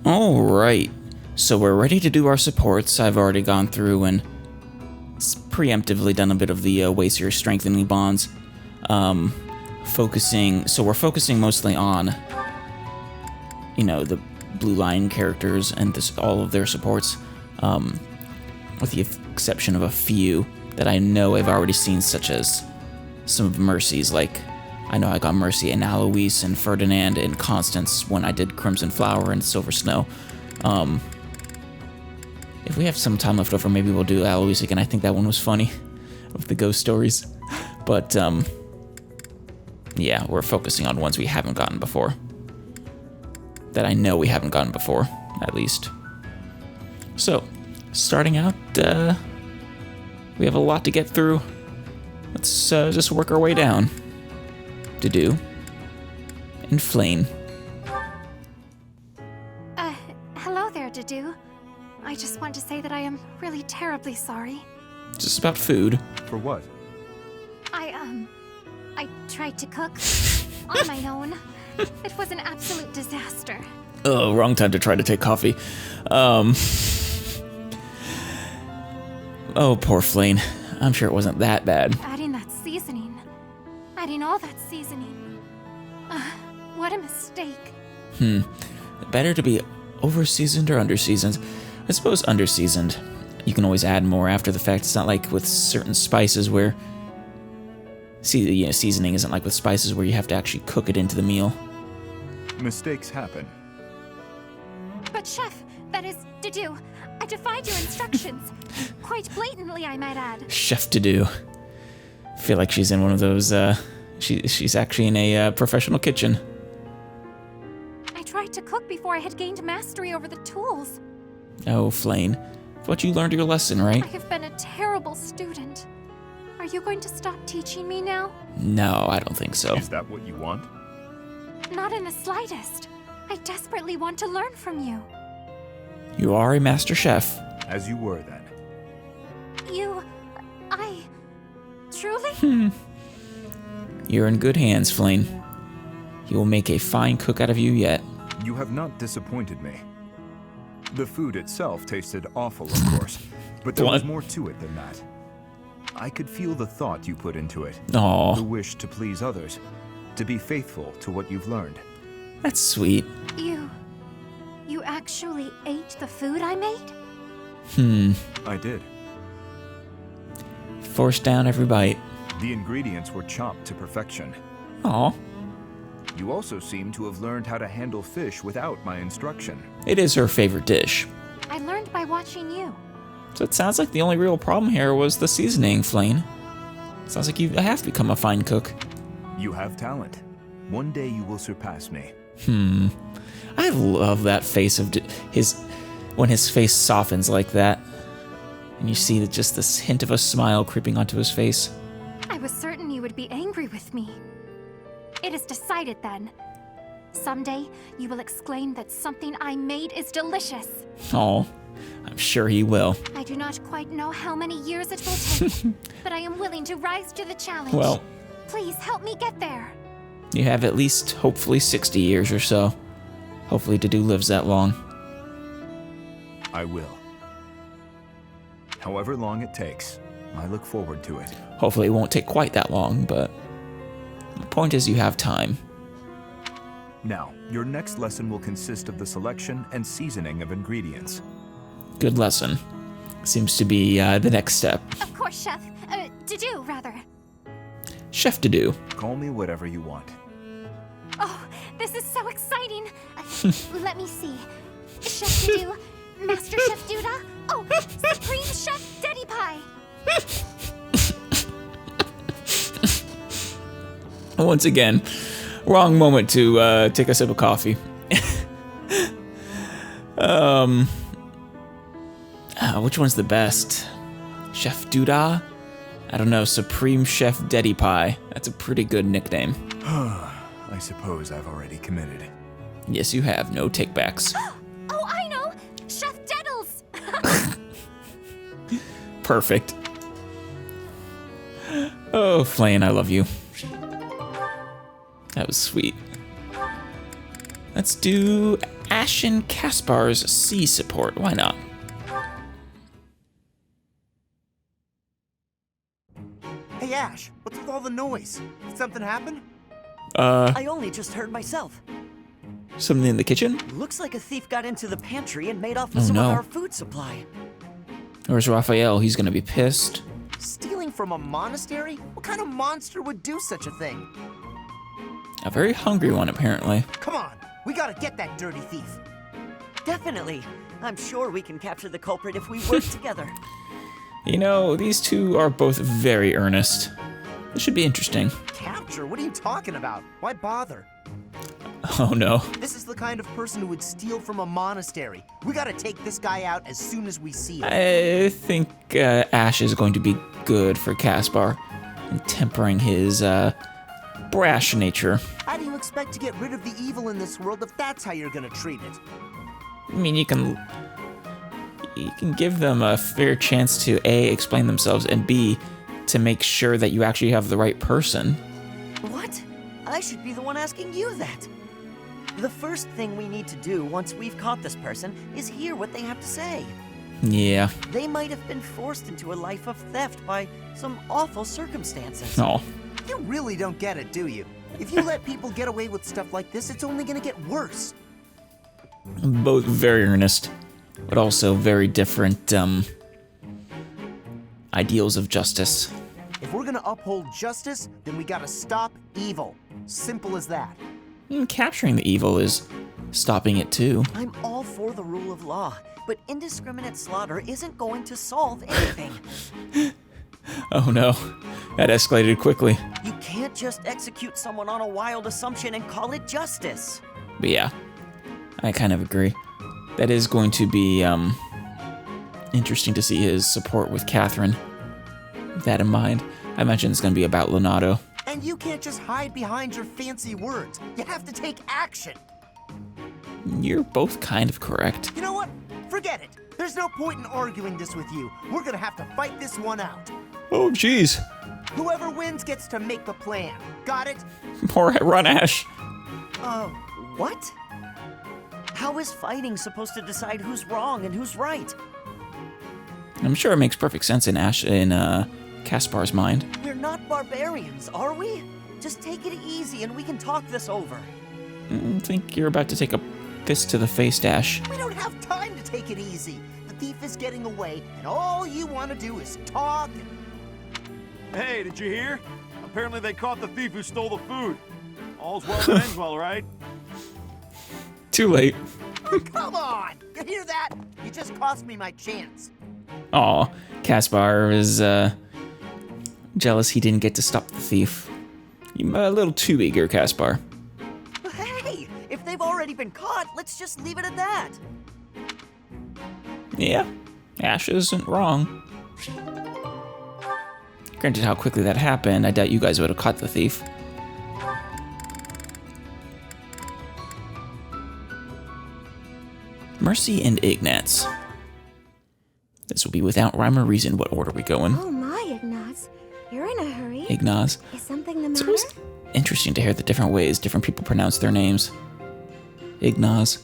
Alright, so we're ready to do our supports. I've already gone through and preemptively done a bit of the Waster strengthening bonds. We're focusing mostly on, the Blue Line characters and all of their supports, with the exception of a few that I know I've already seen, such as some of Mercy's, like I know I got Mercy and Alois and Ferdinand and Constance when I did Crimson Flower and Silver Snow. If we have some time left over, maybe we'll do Alois again. I think that one was funny, with the ghost stories. But, yeah, we're focusing on ones we haven't gotten before. That I know we haven't gotten before, at least. So, starting out, we have a lot to get through. Let's just work our way down. Dedue and Flame. Hello there, Dedue. I just want to say that I am really terribly sorry. Just about food. For what? I tried to cook on my own. It was an absolute disaster. Oh, wrong time to try to take coffee. Oh, poor Flame. I'm sure it wasn't that bad. Adding all that seasoning. What a mistake. Better to be over-seasoned or under-seasoned? I suppose under-seasoned. You can always add more after the fact. It's not like with certain spices where... seasoning isn't like with spices where you have to actually cook it into the meal. Mistakes happen. But Chef, that is Dedue. I defied your instructions. Quite blatantly, I might add. Chef Dedue. I feel like she's in one of those, she's actually in a professional kitchen. I tried to cook before I had gained mastery over the tools. Oh, Flame. Thought you learned your lesson, right? I have been a terrible student. Are you going to stop teaching me now? No, I don't think so. Is that what you want? Not in the slightest. I desperately want to learn from you. You are a master chef. As you were then. Truly? You're in good hands, Flame. He will make a fine cook out of you yet. You have not disappointed me. The food itself tasted awful, of course, but there was more to it than that. I could feel the thought you put into it. Aww. The wish to please others, to be faithful to what you've learned. That's sweet. You actually ate the food I made? I did. Force down every bite. The ingredients were chopped to perfection. Aw. You also seem to have learned how to handle fish without my instruction. It is her favorite dish. I learned by watching you. So it sounds like the only real problem here was the seasoning, Flame. Sounds like you have become a fine cook. You have talent. One day you will surpass me. I love that face of when his face softens like that. And you see just this hint of a smile creeping onto his face. I was certain you would be angry with me. It is decided then. Someday, you will exclaim that something I made is delicious. Oh, I'm sure he will. I do not quite know how many years it will take, but I am willing to rise to the challenge. Well, please help me get there. You have at least, hopefully, 60 years or so. Hopefully Dedue lives that long. I will. However long it takes, I look forward to it. Hopefully it won't take quite that long, but the point is you have time. Now, your next lesson will consist of the selection and seasoning of ingredients. Good lesson. Seems to be the next step. Of course, Chef. Dedue, rather. Chef Dedue. Call me whatever you want. Oh, this is so exciting. Let me see. Chef Dedue, Master Chef Duda, oh, Supreme Chef Deddy Pie. Once again, wrong moment to take a sip of coffee. Which one's the best? Chef Duda? I don't know, Supreme Chef Deddy Pie. That's a pretty good nickname. I suppose I've already committed. Yes, you have. No takebacks. Oh, I know! Chef Deddles! Perfect. Oh, Flame, I love you. That was sweet. Let's do Ashen Kaspar's C support. Why not? Hey Ash, what's with all the noise? Did something happen? I only just heard myself. Something in the kitchen? Looks like a thief got into the pantry and made off with some of our food supply. Where's Raphael? He's gonna be pissed. Stealing from a monastery? What kind of monster would do such a thing? A very hungry one, apparently. Come on, we gotta get that dirty thief. Definitely. I'm sure we can capture the culprit if we work together. You know, these two are both very earnest. This should be interesting. Capture? What are you talking about? Why bother? Oh no. This is the kind of person who would steal from a monastery. We gotta take this guy out as soon as we see him. I think Ash is going to be good for Kaspar in tempering his brash nature. How do you expect to get rid of the evil in this world if that's how you're gonna treat it? I mean, you can give them a fair chance to A, explain themselves, and B, to make sure that you actually have the right person. What? I should be the one asking you that. The first thing we need to do once we've caught this person is hear what they have to say. Yeah. They might have been forced into a life of theft by some awful circumstances. Oh. You really don't get it, do you? If you let people get away with stuff like this, it's only gonna get worse. Both very earnest, but also very different ideals of justice. If we're gonna uphold justice, then we gotta stop evil. Simple as that. Capturing the evil is stopping it too. I'm all for the rule of law, but indiscriminate slaughter isn't going to solve anything. Oh no, that escalated quickly. You can't just execute someone on a wild assumption and call it justice. But yeah, I kind of agree. That is going to be interesting to see his support with Catherine. With that in mind, I imagine it's going to be about Leonardo. And you can't just hide behind your fancy words. You have to take action. You're both kind of correct. You know what? Forget it. There's no point in arguing this with you. We're gonna have to fight this one out. Oh, jeez. Whoever wins gets to make the plan. Got it? Poor Run Ash. What? How is fighting supposed to decide who's wrong and who's right? I'm sure it makes perfect sense in Kaspar's mind. We're not barbarians, are we? Just take it easy and we can talk this over. I think you're about to take a fist to the face, Ash. We don't have time to take it easy. The thief is getting away, and all you want to do is talk. Hey, did you hear? Apparently they caught the thief who stole the food. All's well that ends well, right? Too late. Oh, come on! You hear that? You just cost me my chance. Aw, Kaspar is jealous he didn't get to stop the thief. You're a little too eager, Kaspar. Hey, if they've already been caught, let's just leave it at that. Yeah, Ash isn't wrong. Granted how quickly that happened, I doubt you guys would have caught the thief. Mercy and Ignatz. This will be without rhyme or reason. What order we go in? Oh my, Ignaz. You're in a hurry. Ignaz. Is something the It's matter? always interesting to hear the different ways different people pronounce their names. Ignaz.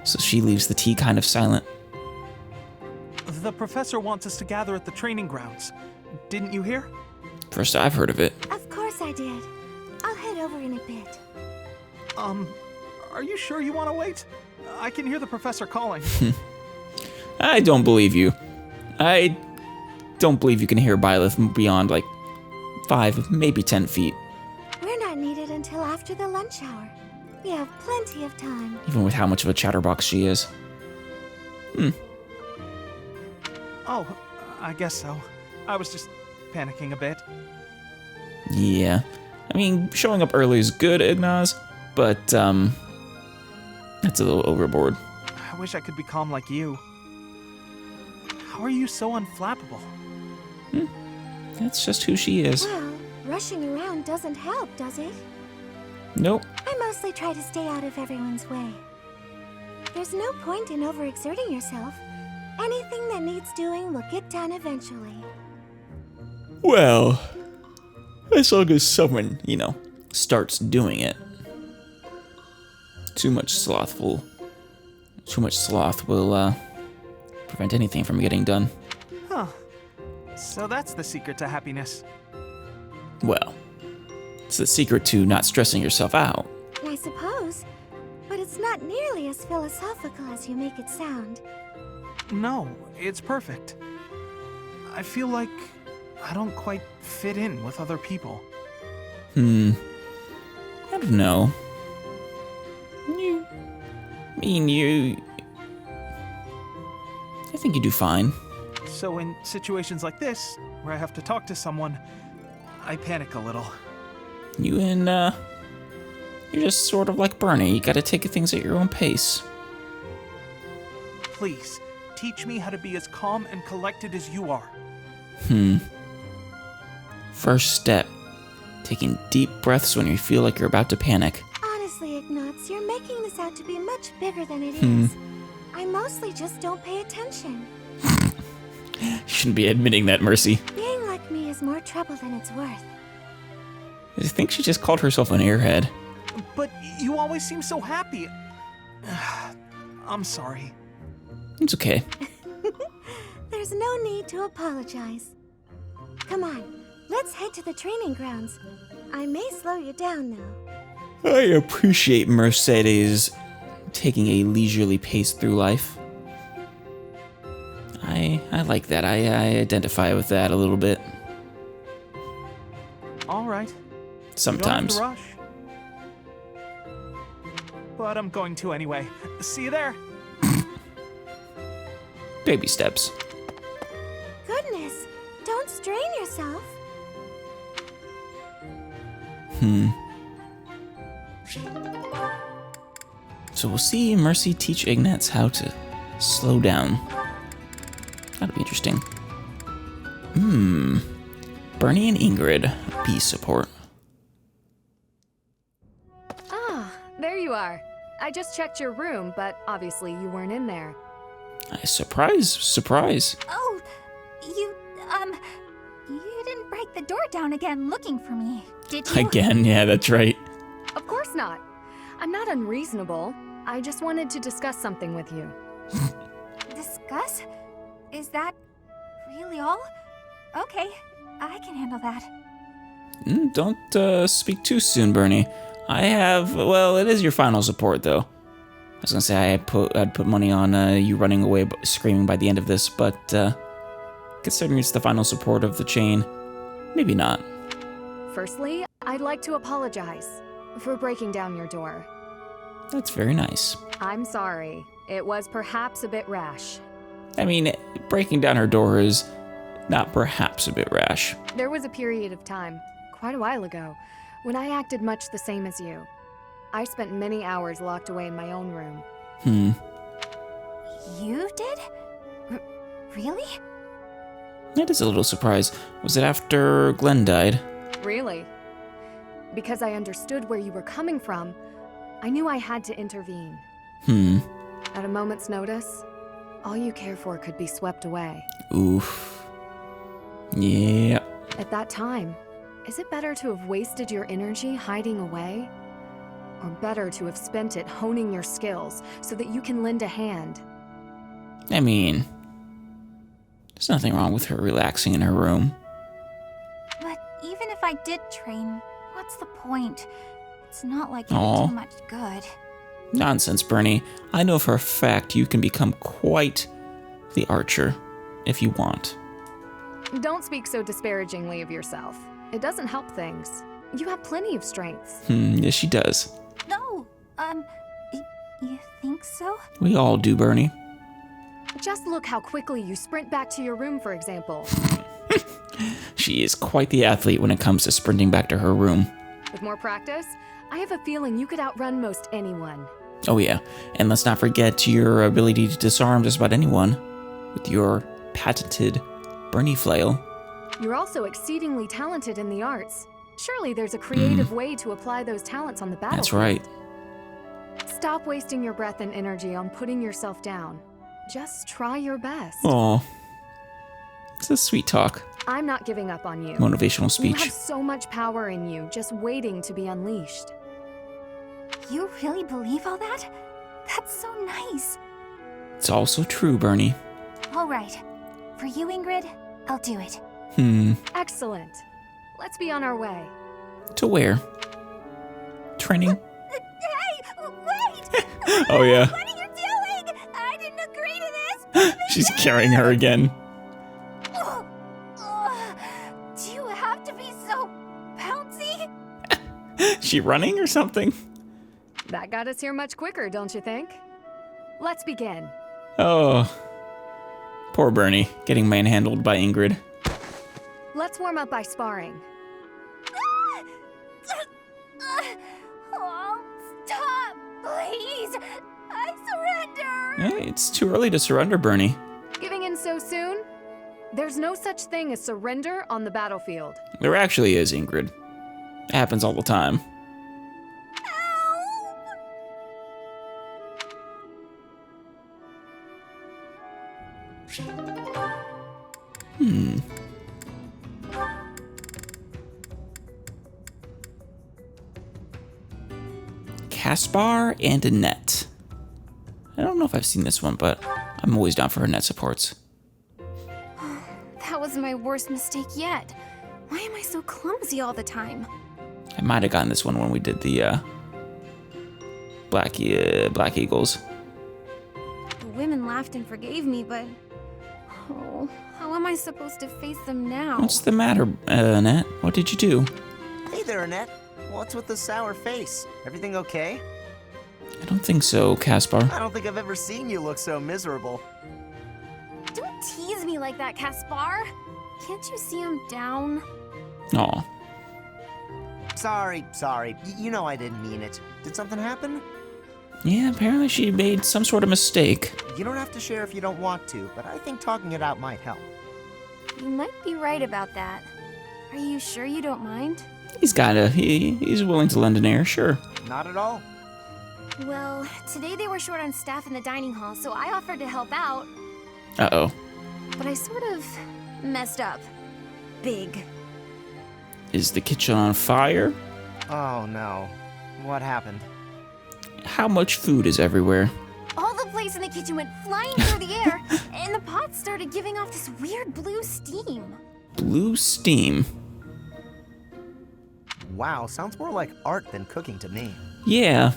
So she leaves the T kind of silent. The professor wants us to gather at the training grounds. Didn't you hear? First I've heard of it. Of course I did. I'll head over in a bit. Are you sure you want to wait? I can hear the professor calling. I don't believe you. I don't believe you can hear Byleth beyond like 5, maybe 10 feet. We're not needed until after the lunch hour. We have plenty of time. Even with how much of a chatterbox she is. Oh, I guess so. I was just panicking a bit. Yeah. I mean, showing up early is good, Ignaz, but that's a little overboard. I wish I could be calm like you. How are you so unflappable? That's just who she is. Well, rushing around doesn't help, does it? Nope. I mostly try to stay out of everyone's way. There's no point in overexerting yourself. Anything that needs doing will get done eventually. Well, as long as someone, starts doing it. Too much sloth will prevent anything from getting done. Huh. So that's the secret to happiness. Well, it's the secret to not stressing yourself out. I suppose. But it's not nearly as philosophical as you make it sound. No, it's perfect. I feel like I don't quite fit in with other people. I don't know. I think you do fine. So in situations like this, where I have to talk to someone, I panic a little. You're just sort of like Bernie. You gotta take things at your own pace. Please, teach me how to be as calm and collected as you are. First step. Taking deep breaths when you feel like you're about to panic. Honestly, Ignatz, you're making this out to be much bigger than it is. I mostly just don't pay attention. You shouldn't be admitting that, Mercy. Being like me is more trouble than it's worth. I think she just called herself an airhead. But you always seem so happy. I'm sorry. It's okay. There's no need to apologize. Come on, let's head to the training grounds. I may slow you down now. I appreciate Mercedes taking a leisurely pace through life. I like that. I identify with that a little bit. All right. Sometimes. You don't have to rush. But I'm going to anyway. See you there. Baby steps. Goodness, don't strain yourself. So we'll see Mercy teach Ignatz how to slow down. That'll be interesting. Bernie and Ingrid, B support. Ah, there you are. I just checked your room, but obviously you weren't in there. Surprise. Oh, you didn't break the door down again looking for me, did you? Again, yeah, that's right. Of course not. I'm not unreasonable. I just wanted to discuss something with you. Discuss? Is that really all? Okay, I can handle that. Don't speak too soon, Bernie. It is your final support, though. I was gonna say I'd put money on you running away screaming by the end of this, but considering it's the final support of the chain, maybe not. Firstly, I'd like to apologize for breaking down your door. That's very nice. I'm sorry. It was perhaps a bit rash. I mean, breaking down her door is not perhaps a bit rash. There was a period of time, quite a while ago, when I acted much the same as you. I spent many hours locked away in my own room. You did? Really? That is a little surprise. Was it after Glenn died? Really? Because I understood where you were coming from, I knew I had to intervene. At a moment's notice, all you care for could be swept away. Oof. Yeah. At that time, is it better to have wasted your energy hiding away? Or better to have spent it honing your skills so that you can lend a hand? I mean, there's nothing wrong with her relaxing in her room. But even if I did train, what's the point? It's not like you Aw. do much good. Nonsense, Bernie. I know for a fact you can become quite the archer if you want. Don't speak so disparagingly of yourself. It doesn't help things. You have plenty of strengths. Yes, she does. No, you think so? We all do, Bernie. Just look how quickly you sprint back to your room, for example. She is quite the athlete when it comes to sprinting back to her room. With more practice, I have a feeling you could outrun most anyone. Oh yeah, and let's not forget your ability to disarm just about anyone with your patented Bernie flail. You're also exceedingly talented in the arts. Surely there's a creative way to apply those talents on the battlefield. That's right. Stop wasting your breath and energy on putting yourself down. Just try your best. Aw. It's a sweet talk. I'm not giving up on you. Motivational You speech. have so much power in you, just waiting to be unleashed. You really believe all that? That's so nice. It's also true, Bernie. All right. For you, Ingrid, I'll do it. Excellent. Let's be on our way. To where? Training? Hey, wait! Oh, yeah. What are you doing? I didn't agree to this. She's carrying her again. Do you have to be so bouncy? She running or something? That got us here much quicker, don't you think? Let's begin. Oh. Poor Bernie, getting manhandled by Ingrid. Let's warm up by sparring. Oh, stop, please. I surrender. Hey, it's too early to surrender, Bernie. Giving in so soon? There's no such thing as surrender on the battlefield. There actually is, Ingrid. It happens all the time. Caspar and Annette. I don't know if I've seen this one, but I'm always down for Annette supports. That was my worst mistake yet. Why am I so clumsy all the time? I might have gotten this one when we did the Black Eagles. The women laughed and forgave me, but... Oh, how am I supposed to face them now? What's the matter, Annette? What did you do? Hey there, Annette. What's with the sour face? Everything okay? I don't think so, Caspar. I don't think I've ever seen you look so miserable. Don't tease me like that, Caspar. Can't you see I'm down? Aw. Sorry. You know I didn't mean it. Did something happen? Yeah, apparently she made some sort of mistake. You don't have to share if you don't want to, but I think talking it out might help. You might be right about that. Are you sure you don't mind? He's willing to lend an ear, sure. Not at all. Well, today they were short on staff in the dining hall, so I offered to help out. Uh-oh. But I sort of messed up. Big. Is the kitchen on fire? Oh no. What happened? How much food is everywhere? All the plates in the kitchen went flying through the air, and the pots started giving off this weird blue steam. Blue steam. Wow, sounds more like art than cooking to me. Yeah.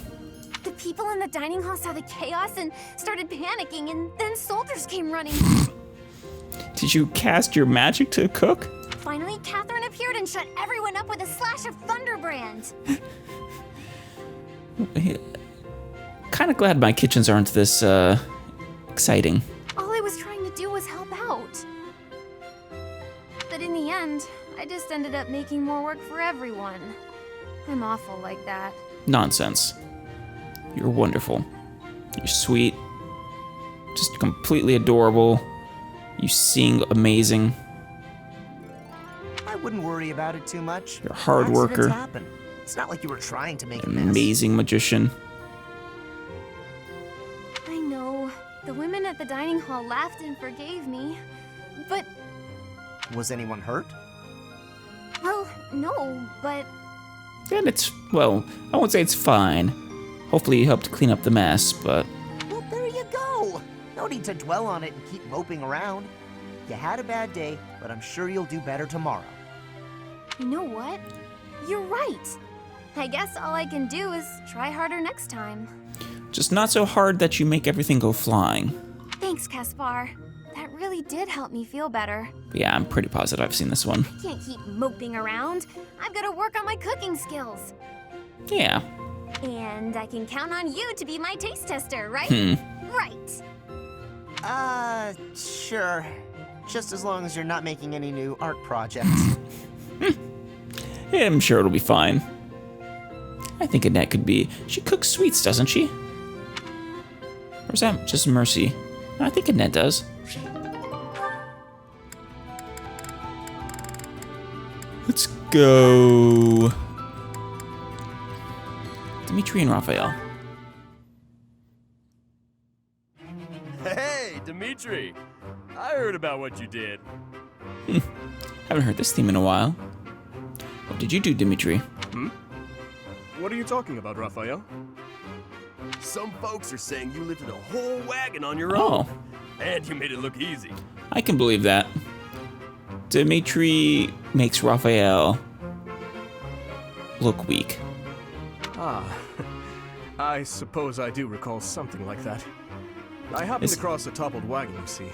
The people in the dining hall saw the chaos and started panicking, and then soldiers came running. Did you cast your magic to cook? Finally, Catherine appeared and shut everyone up with a slash of Thunderbrand. Kind of glad my kitchens aren't this, exciting. All I was trying to do was help out. But in the end, I just ended up making more work for everyone. I'm awful like that. Nonsense. You're wonderful. You're sweet. Just completely adorable. You sing amazing. I wouldn't worry about it too much. You're a hard Accidents worker. happen. It's not like you were trying to make a mess. Amazing magician. I know. The women at the dining hall laughed and forgave me. But, Was anyone hurt? well, no, but And it's, well, I won't say it's fine. Hopefully you helped clean up the mess, but... Well, there you go. No need to dwell on it and keep moping around. You had a bad day, but I'm sure you'll do better tomorrow. you know what? You're right. I guess all I can do is try harder next time. just not so hard that you make everything go flying. Thanks, Caspar. That really did help me feel better. But yeah, I'm pretty positive I've seen this one. Can't keep moping around. I've got to work on my cooking skills. Yeah. And I can count on you to be my taste tester, right? Right. Sure. Just as long as you're not making any new art projects. Yeah, I'm sure it'll be fine. I think Annette could be... She cooks sweets, doesn't she? Or is that just Mercy? No, I think Annette does. Let's go. Dimitri and Raphael. Hey, Dimitri! I heard about what you did. Haven't heard this theme in a while. What did you do, Dimitri? What are you talking about, Raphael? Some folks are saying you lifted a whole wagon on your Oh. own. And you made it look easy. I can believe that. Dimitri makes Raphael look weak. Ah, I suppose I do recall something like that. I happened across a toppled wagon, you see.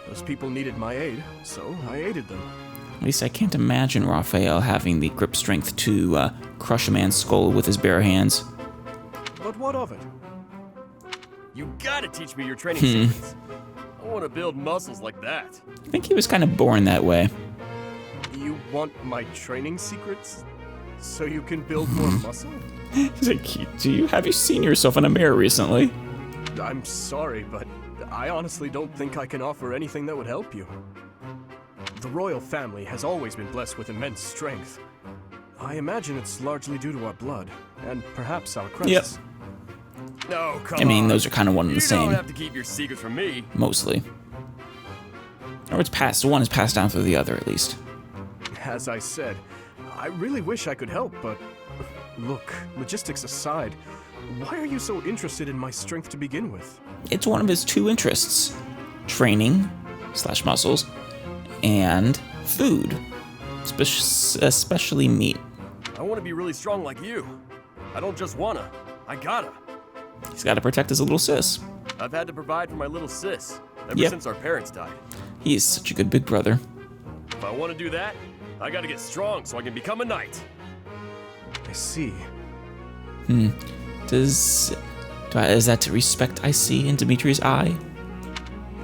Those people needed my aid, so I aided them. At least I can't imagine Raphael having the grip strength to crush a man's skull with his bare hands. But what of it? You gotta teach me your training secrets. I want to build muscles like that. I think he was kind of born that way. You want my training secrets? So you can build more muscle? He's like, have you seen yourself in a mirror recently? I'm sorry, but I honestly don't think I can offer anything that would help you. The royal family has always been blessed with immense strength. I imagine it's largely due to our blood, and perhaps our crests. Yep. No, come on. I mean, those are kind of one and the You same. don't have to keep your secrets from me. Mostly. Or it's passed, one is passed down through the other at least. As I said, I really wish I could help, but look, logistics aside, why are you so interested in my strength to begin with? It's one of his two interests. Training, / muscles, and food. Especially meat. I want to be really strong like you. I don't just wanna, I gotta. He's got to protect his little sis. I've had to provide for my little sis ever Yep. since our parents died. He is such a good big brother. If I want to do that, I gotta get strong so I can become a knight. I see. Is that respect I see in Dimitri's eye?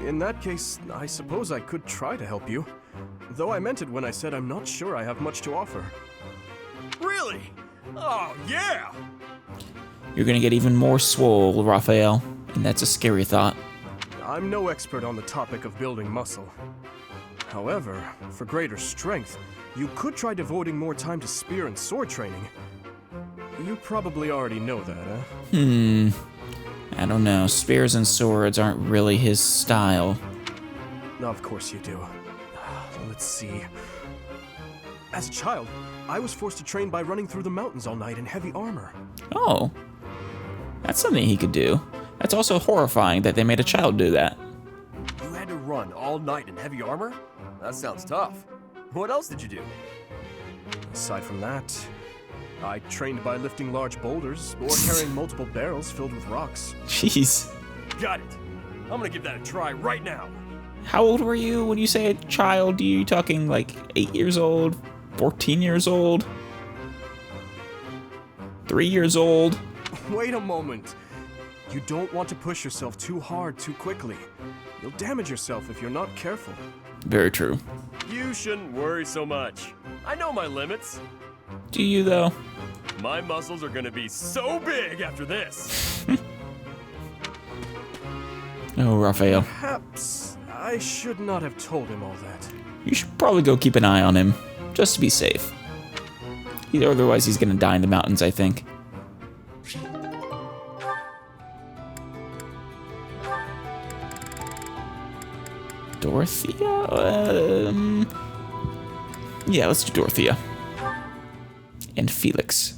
In that case, I suppose I could try to help you. Though I meant it when I said I'm not sure I have much to offer. Really? Oh, yeah! You're gonna get even more swole, Raphael, and that's a scary thought. I'm no expert on the topic of building muscle. However, for greater strength, you could try devoting more time to spear and sword training. You probably already know that, huh? I don't know. Spears and swords aren't really his style. Of course you do. Let's see. As a child, I was forced to train by running through the mountains all night in heavy armor. Oh. That's something he could do. That's also horrifying that they made a child do that. You had to run all night in heavy armor? That sounds tough. What else did you do? Aside from that, I trained by lifting large boulders or carrying multiple barrels filled with rocks. Jeez. Got it. I'm gonna give that a try right now. How old were you when you say a child? Are you talking like 8 years old? 14 years old? 3 years old? Wait a moment. You don't want to push yourself too hard too quickly. You'll damage yourself if you're not careful. Very true. You shouldn't worry so much. I know my limits. Do you, though? My muscles are gonna be so big after this. Oh, Raphael. Perhaps I should not have told him all that. You should probably go keep an eye on him, just to be safe. Otherwise, he's gonna die in the mountains, I think. Dorothea? Yeah, let's do Dorothea. And Felix.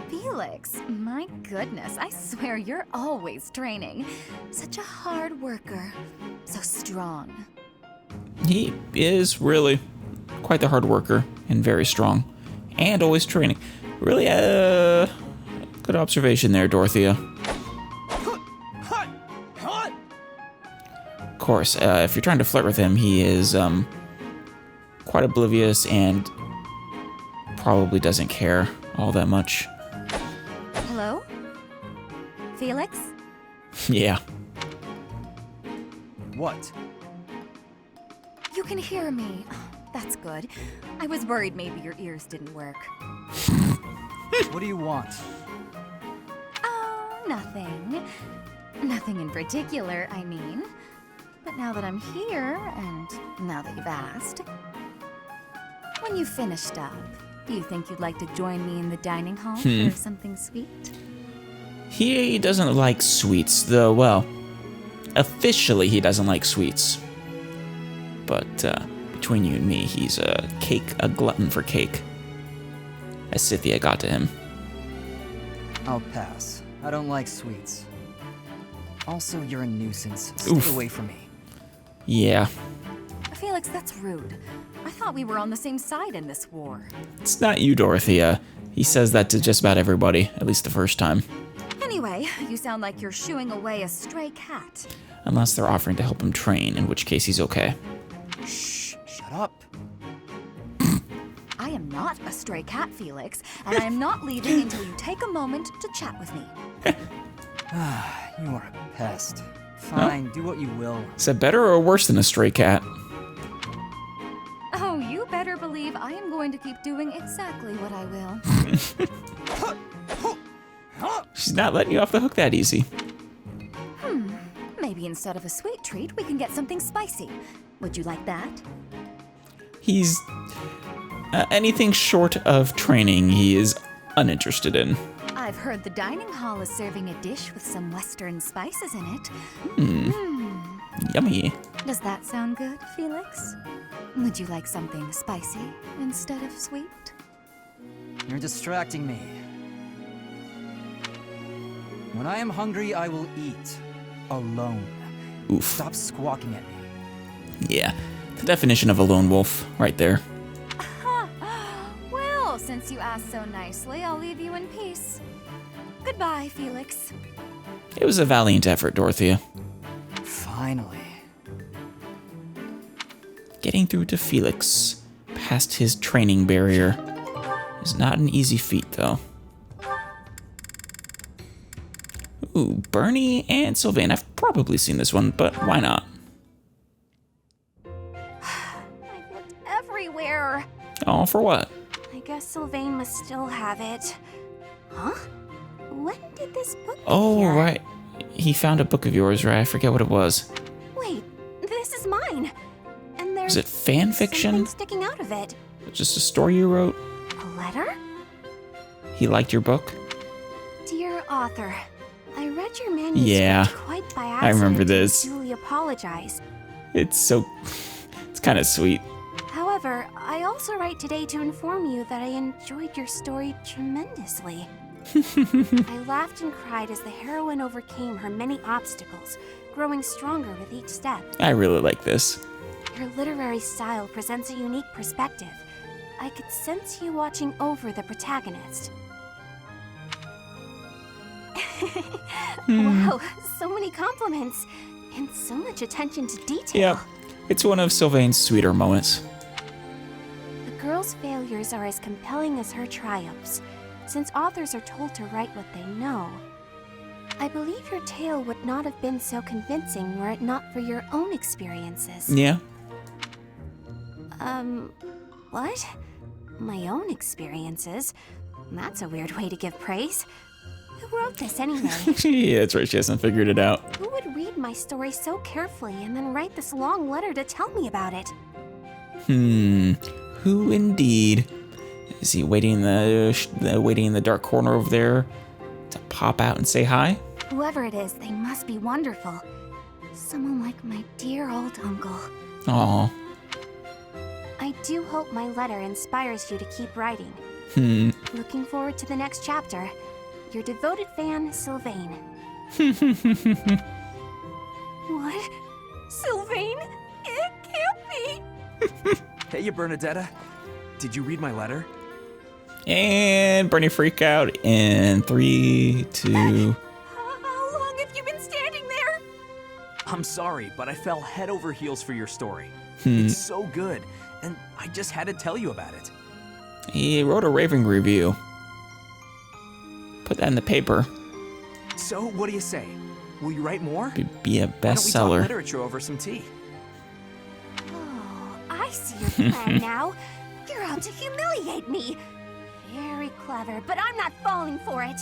Felix, my goodness, I swear you're always training. Such a hard worker. So strong. He is really quite the hard worker and very strong. And always training. Really, good observation there, Dorothea. Of course, if you're trying to flirt with him, he is quite oblivious and probably doesn't care all that much. Hello? Felix? Yeah. What? You can hear me. That's good. I was worried maybe your ears didn't work. What do you want? Oh, nothing. Nothing in particular, I mean. But now that I'm here, and now that you've asked, when you've finished up, do you think you'd like to join me in the dining hall for something sweet? He doesn't like sweets, though, well, officially he doesn't like sweets. But, between you and me, he's a glutton for cake. As Scythia got to him. I'll pass. I don't like sweets. Also, you're a nuisance. Stay Oof. away from me. Yeah. Felix, that's rude. I thought we were on the same side in this war. It's not you, Dorothea. He says that to just about everybody, at least the first time. Anyway, you sound like you're shooing away a stray cat. Unless they're offering to help him train, in which case he's okay. Shh, shut up. I am not a stray cat, Felix, and I am not leaving until you take a moment to chat with me. You are a pest. Fine, do what you will. Is that better or worse than a stray cat? Oh, you better believe I am going to keep doing exactly what I will. She's not letting you off the hook that easy. Maybe instead of a sweet treat, we can get something spicy. Would you like that? He's... anything short of training, he is uninterested in. I've heard the dining hall is serving a dish with some western spices in it. Yummy. Does that sound good, Felix? Would you like something spicy instead of sweet? You're distracting me. When I am hungry, I will eat. Alone. Oof. Stop squawking at me. Yeah, the definition of a lone wolf, right there. Well, since you asked so nicely, I'll leave you in peace. Goodbye, Felix. It was a valiant effort, Dorothea. Finally. Getting through to Felix, past his training barrier, is not an easy feat, though. Ooh, Bernie and Sylvain. I've probably seen this one, but why not? I've looked everywhere. Oh, for what? I guess Sylvain must still have it. Huh? When did this book get Oh, here? right. He found a book of yours, right? I forget what it was. Wait, this is mine. And there's Was it fan fiction? something sticking out of it. Just a story you wrote? A letter? He liked your book? Dear author, I read your manuscript Yeah, quite by accident. I remember this. And duly apologize. It's kind of sweet. However, I also write today to inform you that I enjoyed your story tremendously. I laughed and cried as the heroine overcame her many obstacles, growing stronger with each step. I really like this. Your literary style presents a unique perspective. I could sense you watching over the protagonist. Wow, so many compliments, and so much attention to detail. Yep, it's one of Sylvain's sweeter moments. The girl's failures are as compelling as her triumphs, since authors are told to write what they know. I believe your tale would not have been so convincing were it not for your own experiences. Yeah. What? My own experiences? That's a weird way to give praise. Who wrote this anyway? Yeah, that's right, she hasn't figured it out. Who would read my story so carefully and then write this long letter to tell me about it? Who indeed? Is he waiting in the dark corner over there to pop out and say hi? Whoever it is, they must be wonderful. Someone like my dear old uncle. Aw. I do hope my letter inspires you to keep writing. Looking forward to the next chapter. Your devoted fan, Sylvain. What? Sylvain? It can't be! Hey, Bernadetta. Did you read my letter? And Bernie freak out in 3, 2... How long have you been standing there? I'm sorry, but I fell head over heels for your story. It's so good, and I just had to tell you about it. He wrote a raving review. Put that in the paper. So, what do you say? Will you write more? Be a Why don't we talk bestseller. literature over some tea? Oh, I see your plan now. You're out to humiliate me. Very clever, but I'm not falling for it.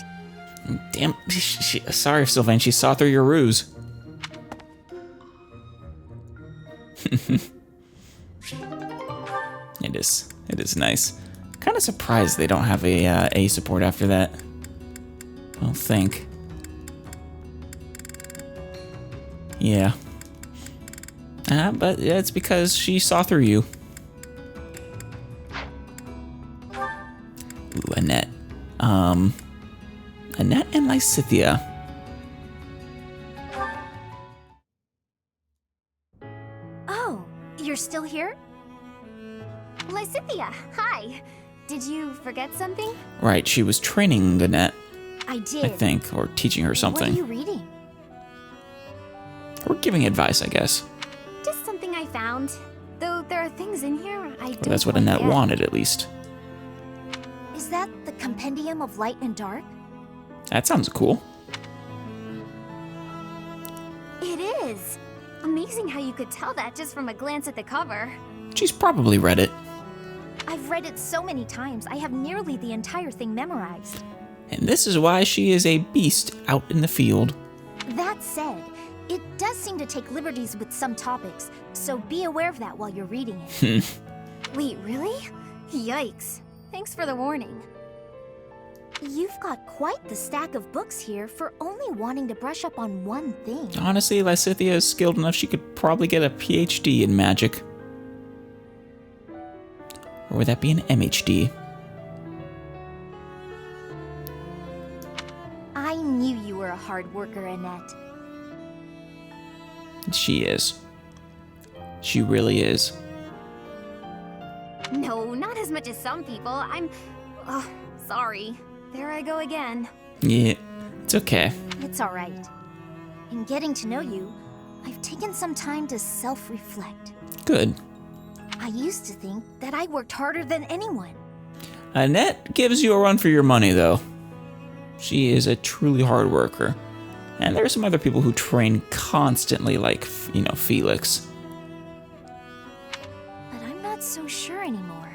Damn. Sorry, Sylvain. She saw through your ruse. It is nice. Kind of surprised they don't have a support after that. I don't think. Yeah. But it's because she saw through you. Ooh, Annette. Annette? Lysithea. Oh, you're still here? Lysithea, hi. Did you forget something? Right, she was training Annette, I did. I think, or teaching her something. What are you reading? Or giving advice, I guess. Just something I found. Though there are things in here I don't Or that's what quite Annette get. wanted, at least. Is that the Compendium of Light and Dark? That sounds cool. It is. Amazing how you could tell that just from a glance at the cover. She's probably read it. I've read it so many times, I have nearly the entire thing memorized. And this is why she is a beast out in the field. That said, it does seem to take liberties with some topics, so be aware of that while you're reading it. Wait, really? Yikes. Thanks for the warning. You've got quite the stack of books here for only wanting to brush up on one thing. Honestly, Lysithea is skilled enough she could probably get a PhD in magic. Or would that be an MHD? I knew you were a hard worker, Annette. She is. She really is. No, not as much as some people. Oh, sorry. There I go again. Yeah, it's okay. It's alright. In getting to know you, I've taken some time to self-reflect. Good. I used to think that I worked harder than anyone. Annette gives you a run for your money, though. She is a truly hard worker. And there are some other people who train constantly, like, Felix. But I'm not so sure anymore.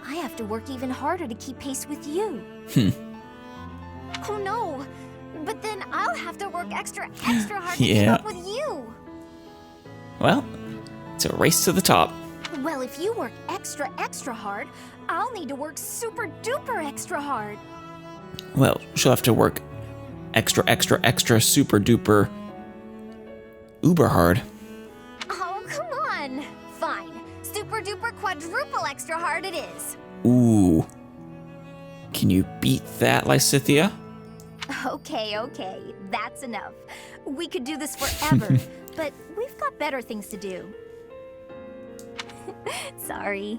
I have to work even harder to keep pace with you. Oh no! But then I'll have to work extra hard to keep up with you! Well, it's a race to the top. Well, if you work extra hard, I'll need to work super duper extra hard. Well, she'll have to work extra super duper uber hard. Oh, come on! Fine. Super duper quadruple extra hard it is. Ooh. Can you beat that, Lysithea? Okay. That's enough. We could do this forever, but we've got better things to do. Sorry.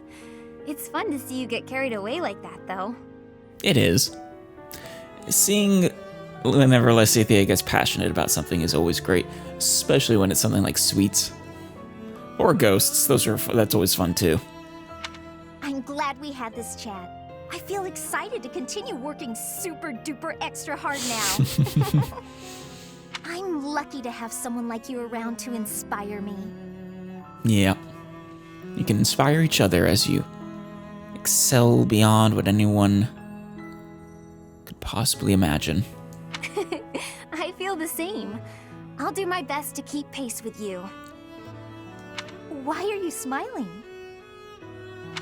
It's fun to see you get carried away like that, though. It is. Seeing whenever Lysithea gets passionate about something is always great, especially when it's something like sweets. Or ghosts, that's always fun too. I'm glad we had this chat. I feel excited to continue working super duper extra hard now. I'm lucky to have someone like you around to inspire me. Yeah. You can inspire each other as you excel beyond what anyone could possibly imagine. I feel the same. I'll do my best to keep pace with you. Why are you smiling?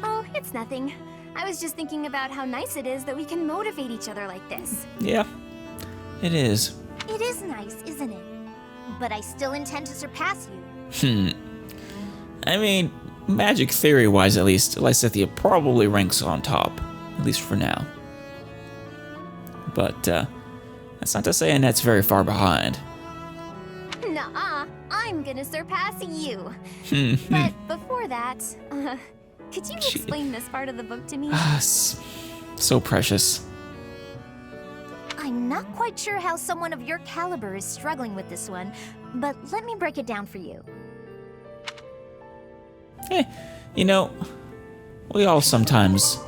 Oh, it's nothing. I was just thinking about how nice it is that we can motivate each other like this. Yeah, it is. It is nice, isn't it? But I still intend to surpass you. I mean, magic theory-wise at least, Lysithea probably ranks on top, at least for now. But, that's not to say Annette's very far behind. Nuh-uh, I'm gonna surpass you. But before that, could you explain this part of the book to me? So precious. I'm not quite sure how someone of your caliber is struggling with this one, but let me break it down for you. We all sometimes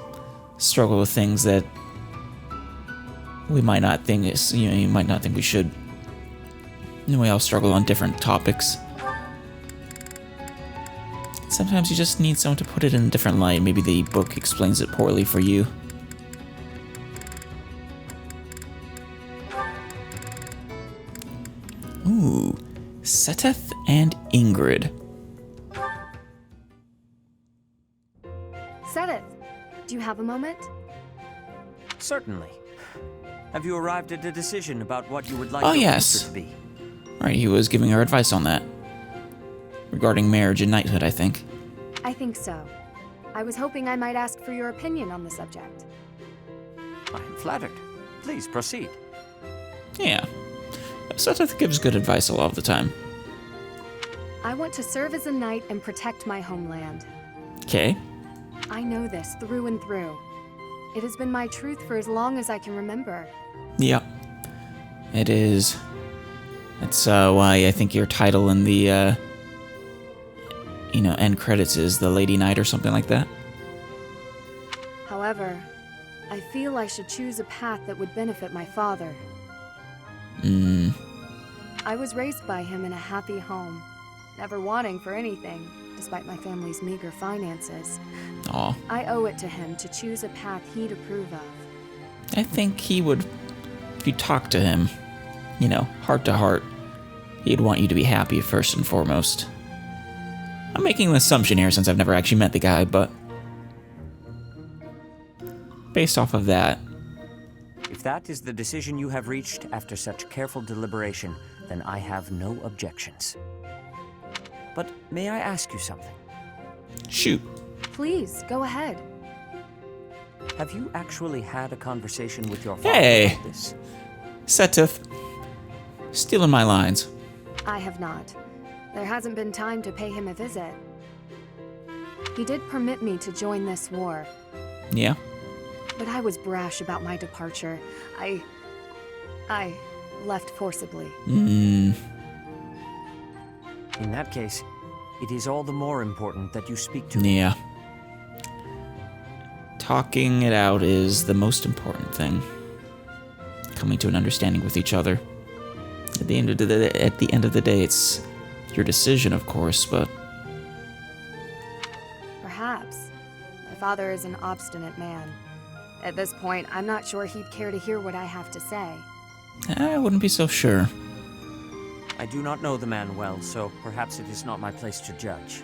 struggle with things that we might not think you might not think we should. And we all struggle on different topics. Sometimes you just need someone to put it in a different light. Maybe the book explains it poorly for you. Ooh, Seteth and Ingrid. Seteth, do you have a moment? Certainly. Have you arrived at a decision about what you would like Oh, your yes. future to be? Right, he was giving her advice on that. Regarding marriage and knighthood, I think. I think so. I was hoping I might ask for your opinion on the subject. I am flattered. Please proceed. Yeah. Seteth gives good advice a lot of the time. I want to serve as a knight and protect my homeland. Okay. I know this through and through. It has been my truth for as long as I can remember. Yep. It is. That's why I think your title in the, end credits is the Lady Knight or something like that. However, I feel I should choose a path that would benefit my father. I was raised by him in a happy home, never wanting for anything, despite my family's meager finances. Aw. I owe it to him to choose a path he'd approve of. I think he would, if you talk to him, heart to heart, he'd want you to be happy first and foremost. I'm making an assumption here since I've never actually met the guy, but based off of that. If that is the decision you have reached after such careful deliberation, then I have no objections. But may I ask you something? Shoot. Please, go ahead. Have you actually had a conversation with your father about this? Seteth. Stealing my lines. I have not. There hasn't been time to pay him a visit. He did permit me to join this war. Yeah. But I was brash about my departure. I left forcibly. In that case, it is all the more important that you speak to him. Yeah. Talking it out is the most important thing. Coming to an understanding with each other. At the end of the day, it's your decision, of course, but... Perhaps. My father is an obstinate man. At this point, I'm not sure he'd care to hear what I have to say. I wouldn't be so sure. I do not know the man well, so perhaps it is not my place to judge.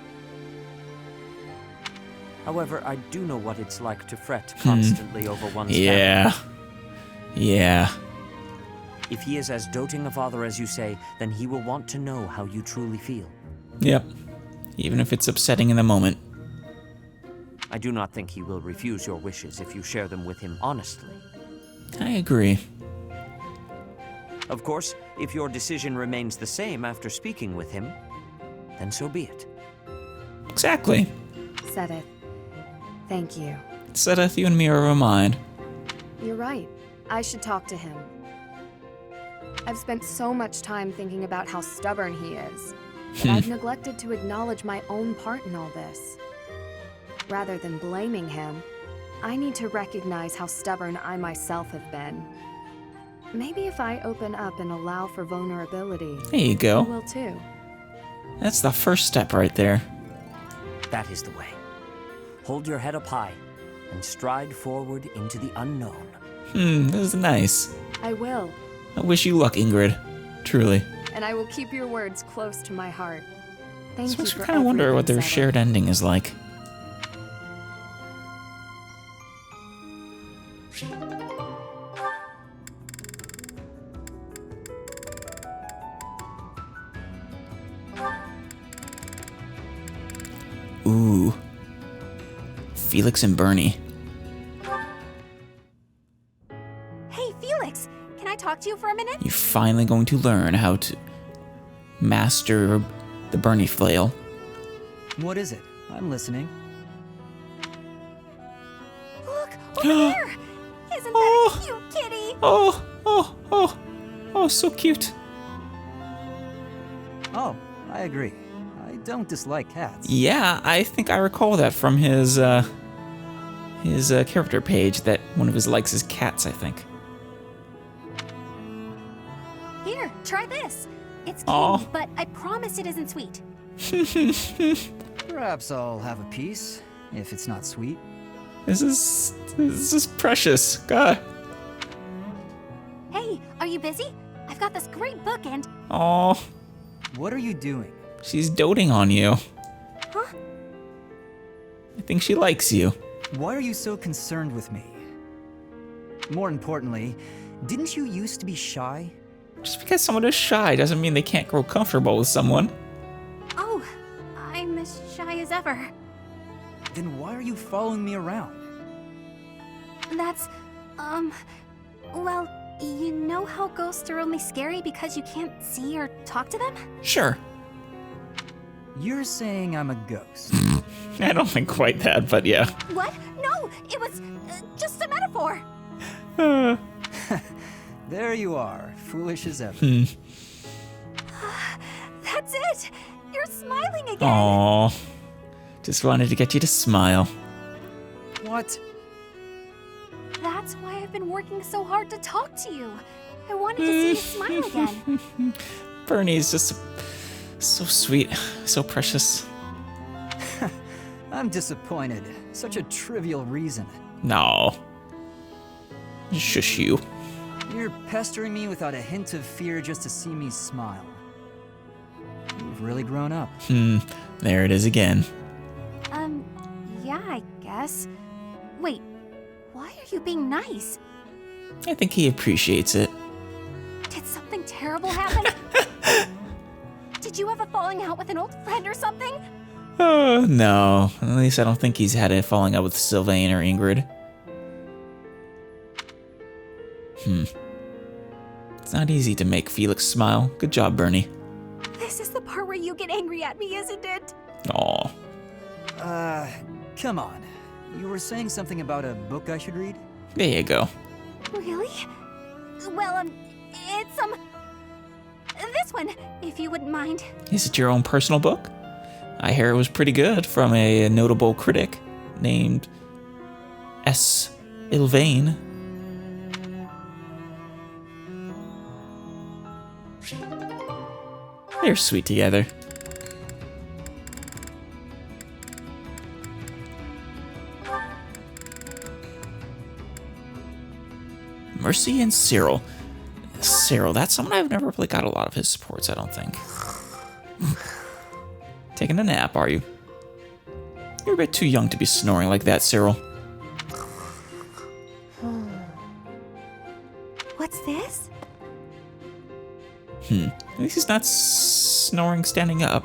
However, I do know what it's like to fret constantly over one's family. Yeah. If he is as doting a father as you say, then he will want to know how you truly feel. Yep. Even if it's upsetting in the moment. I do not think he will refuse your wishes if you share them with him honestly. I agree. Of course, if your decision remains the same after speaking with him, then so be it. Exactly. Seteth, thank you. Seteth, you and me are of a mind. You're right. I should talk to him. I've spent so much time thinking about how stubborn he is, that I've neglected to acknowledge my own part in all this. Rather than blaming him, I need to recognize how stubborn I myself have been. Maybe if I open up and allow for vulnerability, there you go. he will too. That's the first step right there. That is the way. Hold your head up high and stride forward into the unknown. This is nice. I will. I wish you luck, Ingrid. Truly. And I will keep your words close to my heart. Thank you Makes for me kind of wonder what their everything, shared ending is like. Ooh. Felix and Bernie. Hey, Felix! Can I talk to you for a minute? You're finally going to learn how to master the Bernie flail. What is it? I'm listening. Look! Over there! Isn't that a cute kitty? Oh, so cute. Oh, I agree. I don't dislike cats. Yeah, I think I recall that from his character page, that one of his likes is cats, I think. Here, try this. It's Aw. candy, but I promise it isn't sweet. Perhaps I'll have a piece, if it's not sweet. This is precious. God. Hey, are you busy? I've got this great book and... Oh. What are you doing? She's doting on you. Huh? I think she likes you. Why are you so concerned with me? More importantly, didn't you used to be shy? Just because someone is shy doesn't mean they can't grow comfortable with someone. Oh, I'm as shy as ever. Then why are you following me around? That's, well, You know how ghosts are only scary because you can't see or talk to them? Sure. You're saying I'm a ghost. I don't think quite that, but yeah. What? No, it was just a metaphor. There you are, foolish as ever. That's it. You're smiling again. Aww. Just wanted to get you to smile. What? That's why I've been working so hard to talk to you. I wanted to see you smile again. Bernie's just so sweet, so precious. I'm disappointed. Such a trivial reason. No. Shush you. You're pestering me without a hint of fear just to see me smile. You've really grown up. There it is again. Yeah, I guess. Wait, why are you being nice? I think he appreciates it. Did something terrible happen? Did you have a falling out with an old friend or something? No. At least I don't think he's had a falling out with Sylvain or Ingrid. It's not easy to make Felix smile. Good job, Bernie. This is the part where you get angry at me, isn't it? Aw. Come on. You were saying something about a book I should read? There you go. Really? Well, it's, this one, if you wouldn't mind. Is it your own personal book? I hear it was pretty good from a notable critic named Sylvain. They're sweet together. Mercy and Cyril. Cyril, that's someone I've never really got a lot of his supports, I don't think. Taking a nap, are you? You're a bit too young to be snoring like that, Cyril. What's this? At least he's not snoring standing up.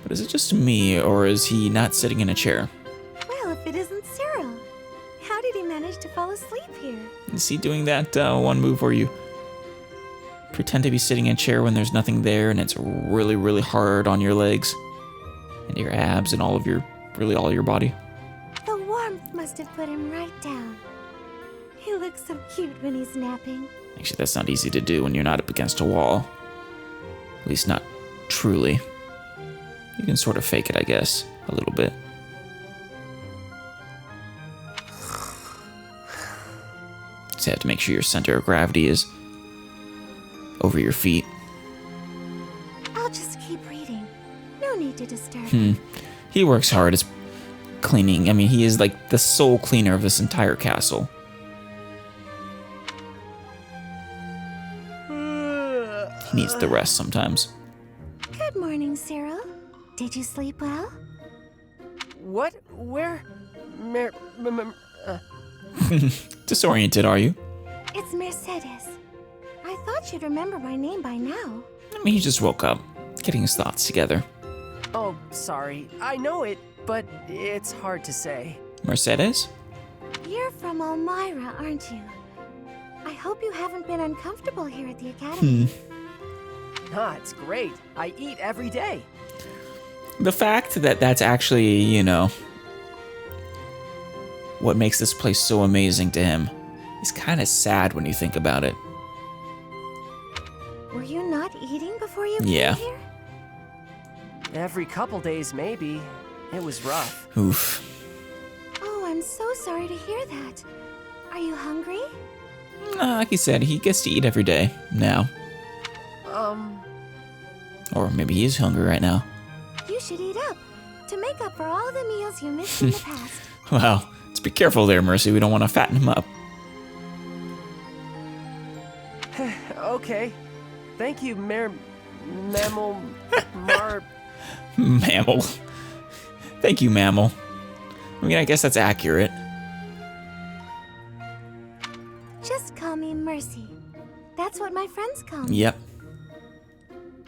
But is it just me, or is he not sitting in a chair? Well, if it isn't Cyril, how did he manage to fall asleep here? Is he doing that one move where you pretend to be sitting in a chair when there's nothing there and it's really, really hard on your legs and your abs and all of your, really all your body? The warmth must have put him right down. He looks so cute when he's napping. Actually, that's not easy to do when you're not up against a wall. At least not truly. You can sort of fake it, I guess, a little bit. Just have to make sure your center of gravity is over your feet. I'll just keep reading. No need to disturb. He works hard. It's cleaning. I mean, he is like the sole cleaner of this entire castle. He needs the rest sometimes. Good morning, Cyril. Did you sleep well? What? Where? Disoriented, are you? It's Mercedes. I thought you'd remember my name by now. I mean, he just woke up, getting his thoughts together. Oh, sorry. I know it, but it's hard to say. Mercedes? You're from Elmira, aren't you? I hope you haven't been uncomfortable here at the academy. Ah, it's great. I eat every day. The fact that that's actually, you know, what makes this place so amazing to him is kind of sad when you think about it. Were you not eating before you Yeah. came here? Every couple days, maybe. It was rough. Oof. Oh, I'm so sorry to hear that. Are you hungry? Like he said, he gets to eat every day now. Or maybe he is hungry right now. You should eat up to make up for all the meals you missed in the past. Well, let's be careful there, Mercy. We don't want to fatten him up. Okay. Thank you, Mammal. Mammal. Thank you, Mammal. I mean, I guess that's accurate. Just call me Mercy. That's what my friends call me. Yep.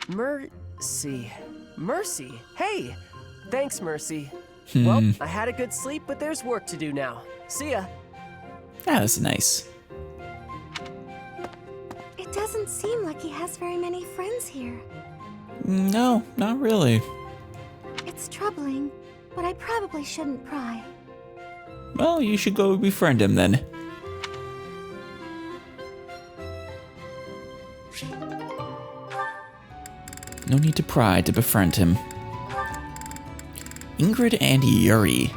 Mercy. Mercy. Hey! Thanks, Mercy. Well, I had a good sleep, but there's work to do now. See ya. Yeah, that's nice. doesn't seem like he has very many friends here. No, not really. It's troubling, but I probably shouldn't pry. Well, you should go befriend him then. No need to pry to befriend him. Ingrid and Yuri.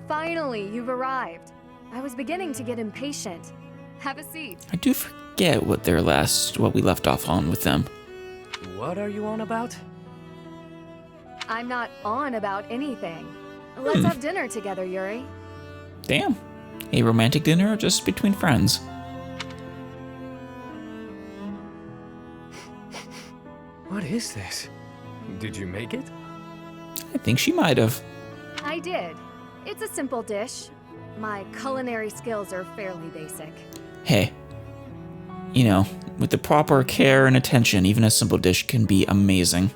Finally, you've arrived. I was beginning to get impatient. Have a seat. I do forget what we left off on with them. What are you on about? I'm not on about anything. Let's have dinner together, Yuri. Damn. A romantic dinner or just between friends? What is this? Did you make it? I think she might have. I did. It's a simple dish. My culinary skills are fairly basic. Hey, you know, with the proper care and attention, even a simple dish can be amazing.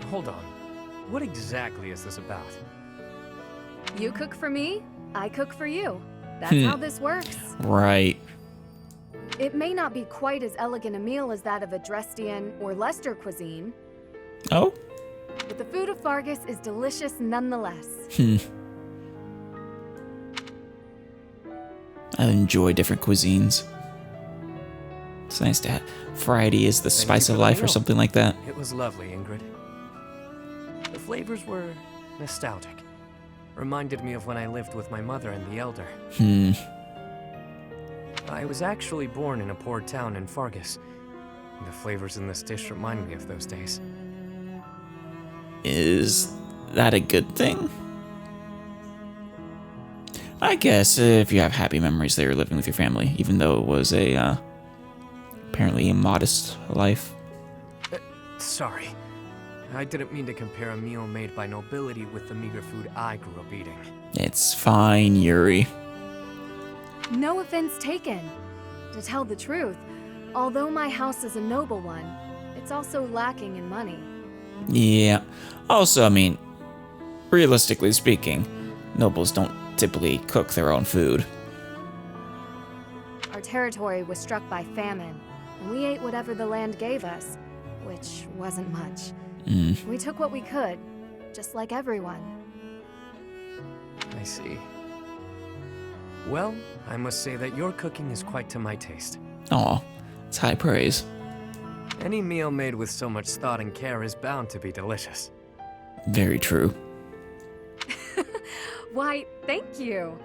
Hold on. What exactly is this about? You cook for me, I cook for you. That's how this works. Right. It may not be quite as elegant a meal as that of a Dresdian or Leicester cuisine. Oh? But the food of Fargus is delicious nonetheless. I enjoy different cuisines. It's nice to have variety is the spice of life or something like that. It was lovely, Ingrid. The flavors were nostalgic. Reminded me of when I lived with my mother and the elder. I was actually born in a poor town in Fargus. The flavors in this dish remind me of those days. Is that a good thing? I guess if you have happy memories there living with your family, even though it was apparently a modest life. Sorry. I didn't mean to compare a meal made by nobility with the meager food I grew up eating. It's fine, Yuri. No offense taken. To tell the truth, although my house is a noble one, it's also lacking in money. Yeah. Also, I mean, realistically speaking, nobles don't typically cook their own food. Our territory was struck by famine, and we ate whatever the land gave us, which wasn't much. We took what we could, just like everyone. I see. Well, I must say that your cooking is quite to my taste. Aw, it's high praise. Any meal made with so much thought and care is bound to be delicious. Very true. Why, thank you.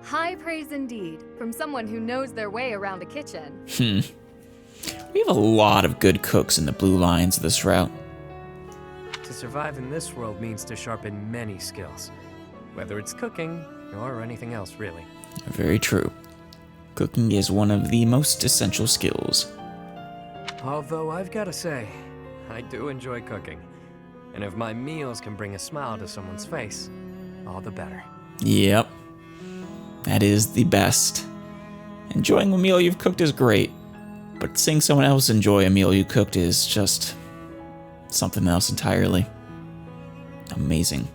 High praise indeed, from someone who knows their way around a kitchen. We have a lot of good cooks in the blue lines of this route. To survive in this world means to sharpen many skills, whether it's cooking or anything else, really. Very true. Cooking is one of the most essential skills. Although I've got to say, I do enjoy cooking. And if my meals can bring a smile to someone's face, all the better. Yep. That is the best. Enjoying a meal you've cooked is great, but seeing someone else enjoy a meal you cooked is just something else entirely. Amazing.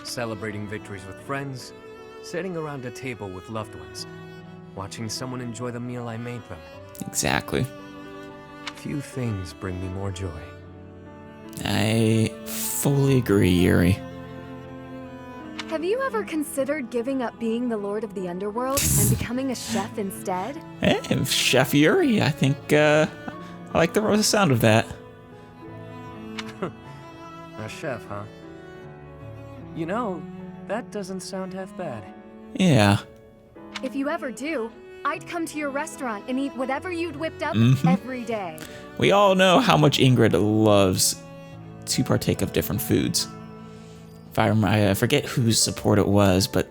Celebrating victories with friends, sitting around a table with loved ones, watching someone enjoy the meal I made them. Exactly. Few things bring me more joy. I fully agree, Yuri. Have you ever considered giving up being the Lord of the Underworld and becoming a chef instead? Hey, Chef Yuri, I think I like the sound of that. A chef, huh? You know, that doesn't sound half bad. Yeah. If you ever do, I'd come to your restaurant and eat whatever you'd whipped up every day. We all know how much Ingrid loves to partake of different foods. I forget whose support it was, but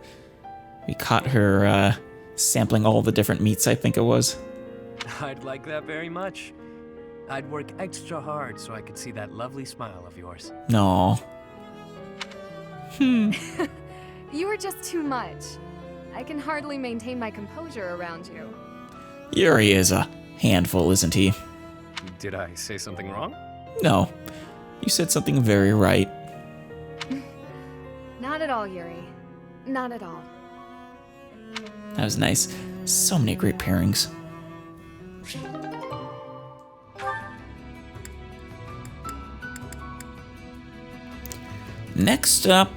we caught her sampling all the different meats, I think it was. I'd like that very much. I'd work extra hard so I could see that lovely smile of yours. No. You are just too much. I can hardly maintain my composure around you. Yuri is a handful, isn't he? Did I say something wrong? No. You said something very right. Not at all, Yuri. Not at all. That was nice. So many great pairings. Next up,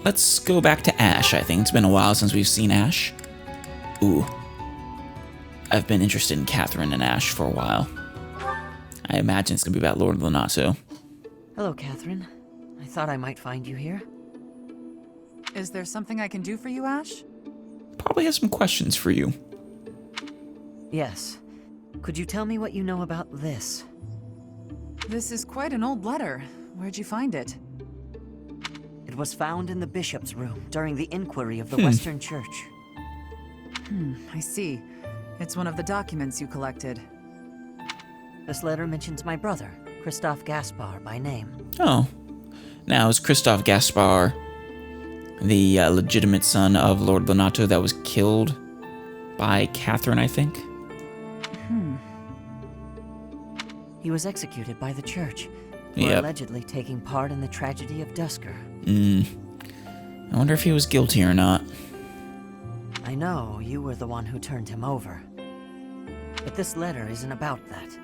let's go back to Ash. I think it's been a while since we've seen Ash. Ooh. I've been interested in Catherine and Ash for a while. I imagine it's going to be about Lord Lonato. Hello, Catherine. I thought I might find you here. Is there something I can do for you, Ash? Probably has some questions for you. Yes. Could you tell me what you know about this? This is quite an old letter. Where'd you find it? It was found in the bishop's room during the inquiry of the Western Church. I see. It's one of the documents you collected. This letter mentions my brother, Christophe Gaspar, by name. Oh. Now, is Christophe Gaspar the legitimate son of Lord Lonato that was killed by Catherine, I think? He was executed by the church for allegedly taking part in the tragedy of Dusker. I wonder if he was guilty or not. I know you were the one who turned him over. But this letter isn't about that.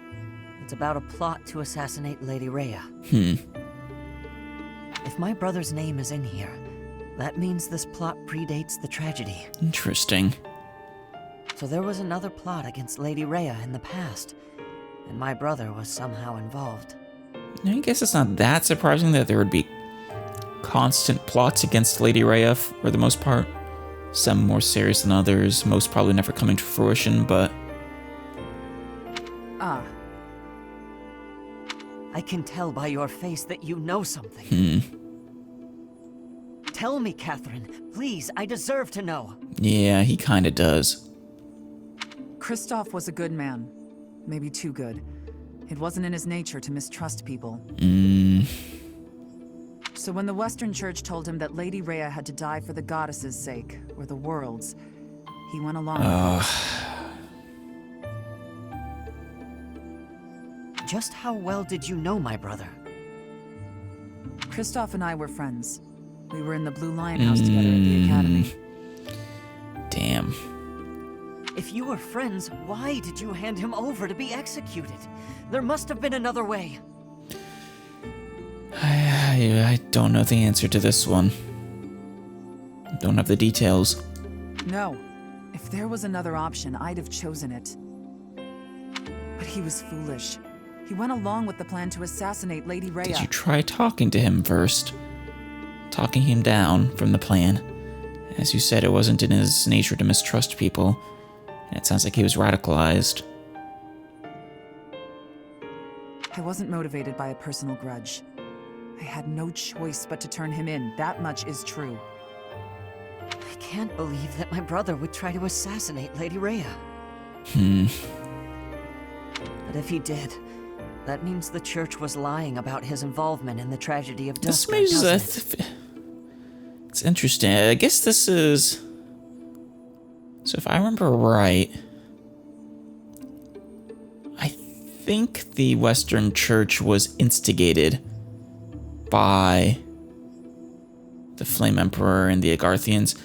It's about a plot to assassinate Lady Rhea. If my brother's name is in here, that means this plot predates the tragedy. Interesting. So there was another plot against Lady Rhea in the past, and my brother was somehow involved. I guess it's not that surprising that there would be constant plots against Lady Rhea for the most part. Some more serious than others, most probably never coming to fruition, but... I can tell by your face that you know something. Tell me, Catherine. Please, I deserve to know. Yeah, he kinda does. Christophe was a good man. Maybe too good. It wasn't in his nature to mistrust people. So when the Western Church told him that Lady Rhea had to die for the goddess's sake, or the world's, he went along. Just how well did you know my brother? Christophe and I were friends. We were in the Blue Lion House together at the academy. Damn. If you were friends, why did you hand him over to be executed? There must have been another way. I don't know the answer to this one. Don't have the details. No. If there was another option, I'd have chosen it. But he was foolish. He went along with the plan to assassinate Lady Rhea. Did you try talking to him first? Talking him down from the plan? As you said, it wasn't in his nature to mistrust people. And it sounds like he was radicalized. I wasn't motivated by a personal grudge. I had no choice but to turn him in. That much is true. I can't believe that my brother would try to assassinate Lady Rhea. But if he did, that means the church was lying about his involvement in the tragedy of Dusker, doesn't it? It's interesting. I guess this is... So if I remember right, I think the Western Church was instigated by the Flame Emperor and the Agarthians.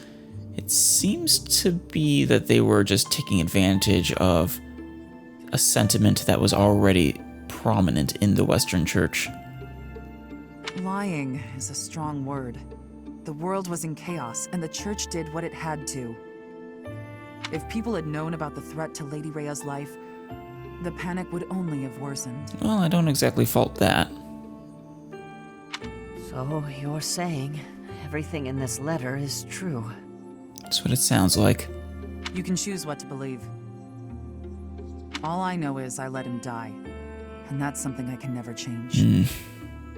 It seems to be that they were just taking advantage of a sentiment that was already prominent in the Western Church. Lying is a strong word. The world was in chaos, and the church did what it had to. If people had known about the threat to Lady Rhea's life, the panic would only have worsened. Well, I don't exactly fault that. So you're saying everything in this letter is true? That's what it sounds like. You can choose what to believe. All I know is I let him die, and that's something I can never change.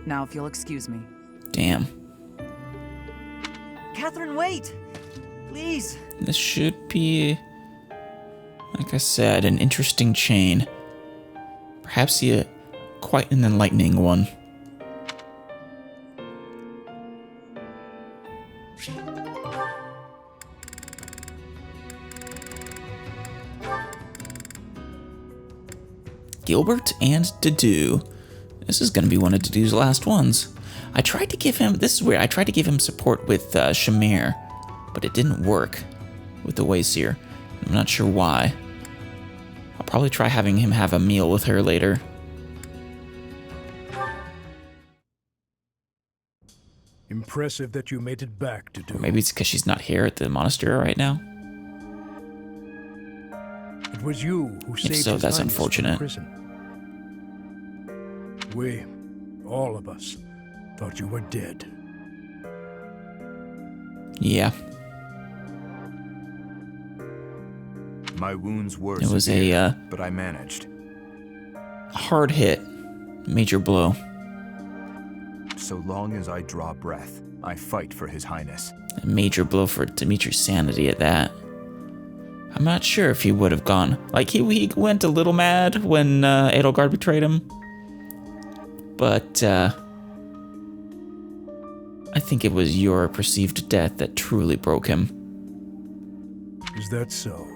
Now, if you'll excuse me. Damn. Catherine, wait! Please! This should be, like I said, an interesting chain. Perhaps quite an enlightening one. Gilbert and Dedue. This is going to be one of Dedue's last ones. I tried to give him, this is weird, I tried to give him support with Shamir, but it didn't work with the Wayseer. I'm not sure why. I'll probably try having him have a meal with her later. Impressive that you made it back to do. Or maybe it's because she's not here at the monastery right now. It was you who saved If so, his that's Highness from unfortunate. prison. We, all of us, thought you were dead. Yeah. My wounds were It was severe, but I managed. Hard hit. Major blow. So long as I draw breath, I fight for His Highness. A major blow for Dimitri's sanity at that. I'm not sure if he would have gone. Like, he went a little mad when Edelgard betrayed him. But, I think it was your perceived death that truly broke him. Is that so?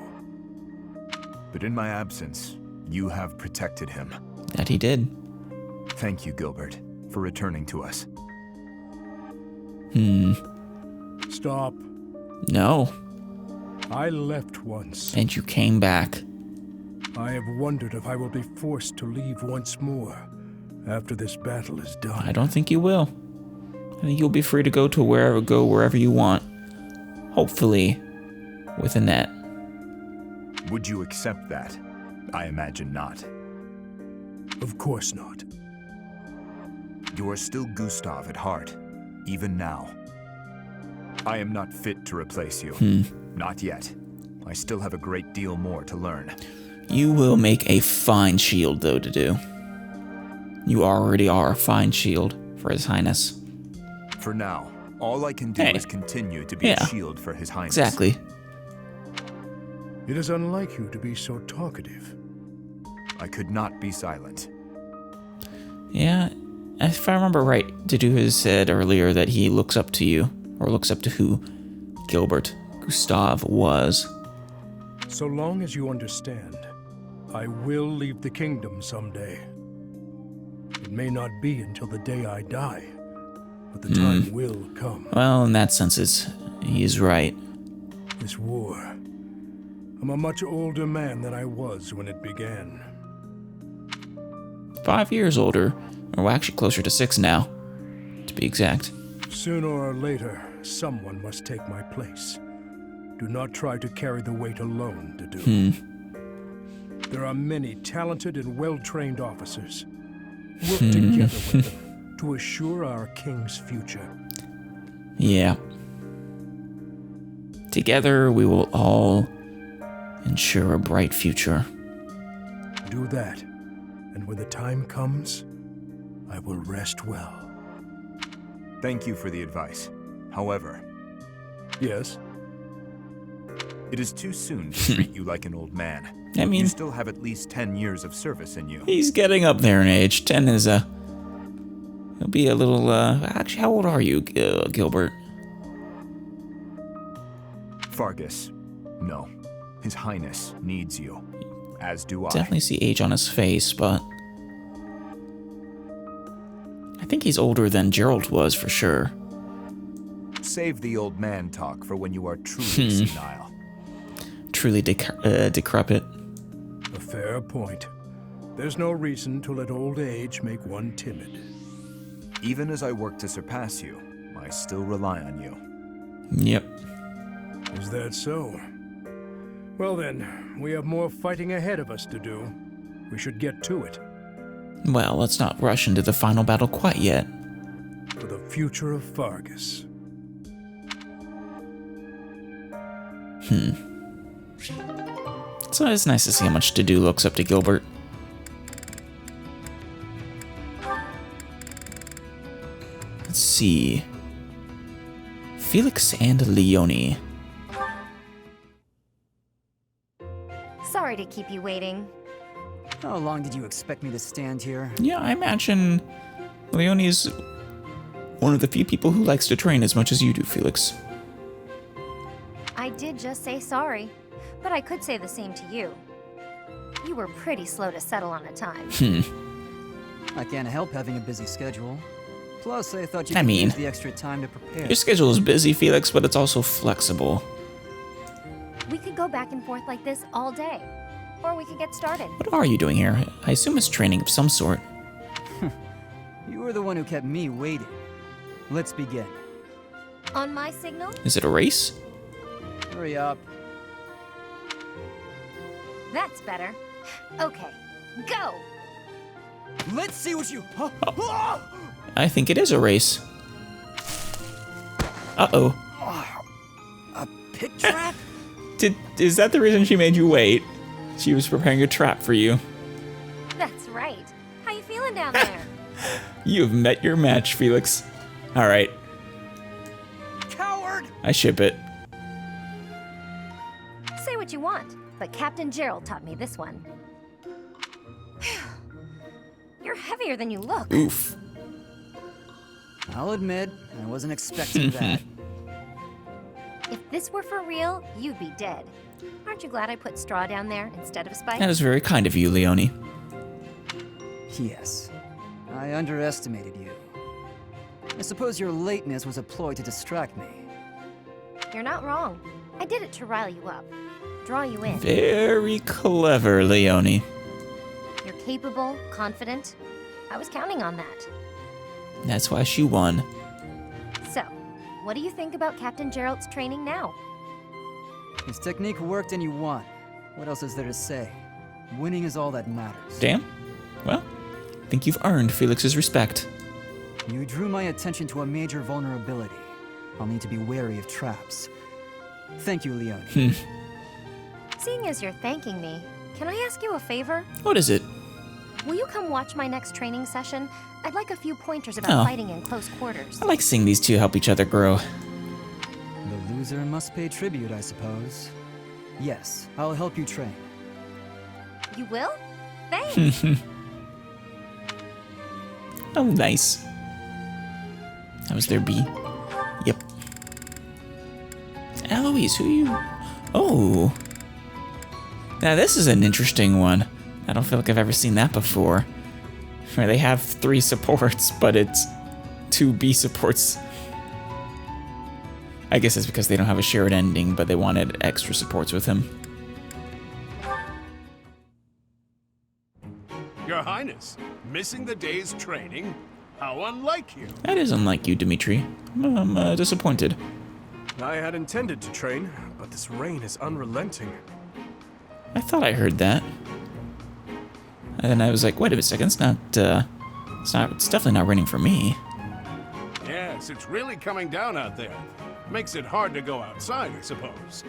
But in my absence, you have protected him. That he did. Thank you, Gilbert, for returning to us. Stop. No. I left once. And you came back. I have wondered if I will be forced to leave once more after this battle is done. I don't think you will. I think you'll be free to go wherever you want. Hopefully, with Annette. Would you accept that? I imagine not. Of course not. You are still Gustav at heart, even now. I am not fit to replace you. Not yet. I still have a great deal more to learn. You will make a fine shield, though, to do. You already are a fine shield for His Highness. For now, all I can do is continue to be a shield for His Highness. Exactly. It is unlike you to be so talkative. I could not be silent. Yeah, if I remember right, Didu has said earlier that he looks up to you, or looks up to who Gilbert Gustav was. So long as you understand, I will leave the kingdom someday. It may not be until the day I die, but the time will come. Well, in that sense, he's right. This war. I'm a much older man than I was when it began. 5 years older, or actually closer to 6 now, to be exact. Sooner or later, someone must take my place. Do not try to carry the weight alone, Didu. There are many talented and well-trained officers. Work together with them to assure our king's future. Yeah. Together, we will all ensure a bright future. Do that, and when the time comes, I will rest well. Thank you for the advice. However... Yes? It is too soon to treat you like an old man. I mean... You still have at least 10 years of service in you. He's getting up there in age. 10 is he'll be a little, actually, how old are you, Gilbert? Fargus. No. His Highness needs you. As do I. Definitely see age on his face, but... I think he's older than Gerald was, for sure. Save the old man talk for when you are truly senile. Truly decrepit. A fair point. There's no reason to let old age make one timid. Even as I work to surpass you, I still rely on you. Yep. Is that so? Well then, we have more fighting ahead of us to do. We should get to it. Well, let's not rush into the final battle quite yet. For the future of Fargus. So it's nice to see how much Didu looks up to Gilbert. Let's see. Felix and Leonie. Sorry to keep you waiting. How long did you expect me to stand here? Yeah, I imagine Leonie's one of the few people who likes to train as much as you do, Felix. I did just say sorry, but I could say the same to you. You were pretty slow to settle on a time. I can't help having a busy schedule. Plus, I thought you I could mean, use the extra time to prepare. Your schedule is busy, Felix, but it's also flexible. We could could go back and forth like this all day. Or we could get started. What are you doing here? I assume it's training of some sort. You were the one who kept me waiting. Let's begin. On my signal? Is it a race? Hurry up. That's better. Okay, go! Let's see what you... I think it is a race. Uh-oh. A pit trap? Is that the reason she made you wait? She was preparing a trap for you. That's right. How you feeling down there? You have met your match, Felix. All right. Coward! I ship it. Say what you want, but Captain Gerald taught me this one. You're heavier than you look. Oof. I'll admit, I wasn't expecting that. If this were for real, you'd be dead. Aren't you glad I put straw down there instead of a spike? That is very kind of you, Leonie. Yes. I underestimated you. I suppose your lateness was a ploy to distract me. You're not wrong. I did it to rile you up. Draw you in. Very clever, Leonie. You're capable, confident. I was counting on that. That's why she won. So, what do you think about Captain Gerald's training now? His technique worked and you won. What else is there to say? Winning is all that matters. Damn. Well, I think you've earned Felix's respect. You drew my attention to a major vulnerability. I'll need to be wary of traps. Thank you, Leonie. Seeing as you're thanking me, can I ask you a favor? What is it? Will you come watch my next training session? I'd like a few pointers about fighting in close quarters. I like seeing these two help each other grow. The loser must pay tribute, I suppose. Yes, I'll help you train. You will? Thanks! Oh, nice. That was their B. Yep. Eloise, who you... Oh. Now this is an interesting one. I don't feel like I've ever seen that before. Where they have 3 supports, but it's 2 B supports. I guess it's because they don't have a shared ending, but they wanted extra supports with him. Your Highness, missing the day's training? How unlike you. That is unlike you, Dimitri. I'm disappointed. I had intended to train, but this rain is unrelenting. I thought I heard that. And then I was like, wait a second, it's definitely not raining for me. Yes, it's really coming down out there. Makes it hard to go outside, I suppose.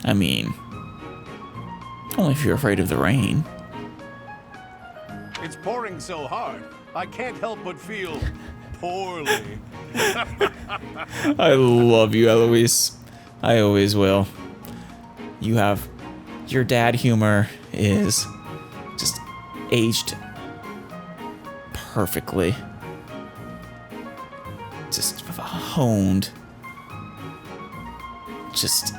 I mean, only if you're afraid of the rain. It's pouring so hard, I can't help but feel poorly. I love you, Eloise. I always will. Your dad humor is just aged perfectly. Just honed. Just,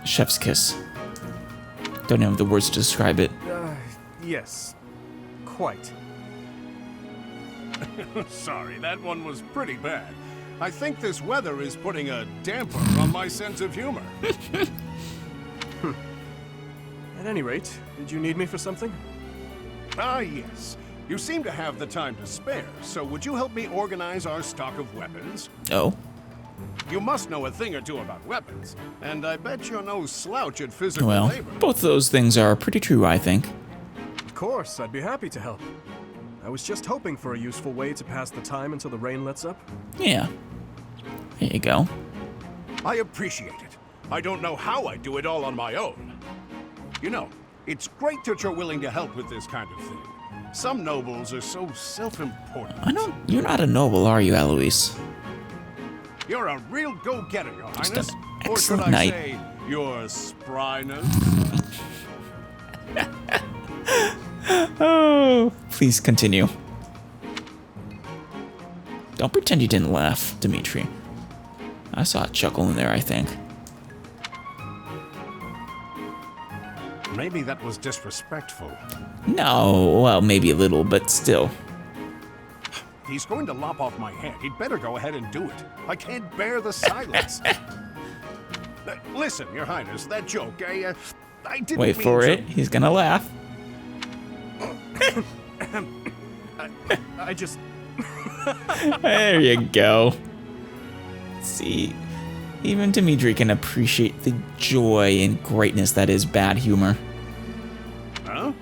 chef's kiss. Don't have the words to describe it. Yes, quite. Sorry, that one was pretty bad. I think this weather is putting a damper on my sense of humor. At any rate, did you need me for something? Ah, yes. You seem to have the time to spare, so would you help me organize our stock of weapons? Oh? You must know a thing or two about weapons, and I bet you're no slouch at physical labor. Both those things are pretty true, I think. Of course, I'd be happy to help. I was just hoping for a useful way to pass the time until the rain lets up. Yeah. There you go. I appreciate it. I don't know how I do it all on my own. You know, it's great that you're willing to help with this kind of thing. Some nobles are so self-important. You're not a noble, are you, Eloise? You're a real go-getter, Your Just Highness. an Or should excellent I knight. say, your spryness? Oh, please continue. Don't pretend you didn't laugh, Dimitri. I saw a chuckle in there, I think. Maybe that was disrespectful. No, well, maybe a little, but still. If he's going to lop off my head, he'd better go ahead and do it. I can't bear the silence. Listen, Your Highness, that joke, I didn't Wait mean for to... it. He's gonna laugh. I just... There you go. See, even Dimitri can appreciate the joy and greatness that is bad humor. Huh?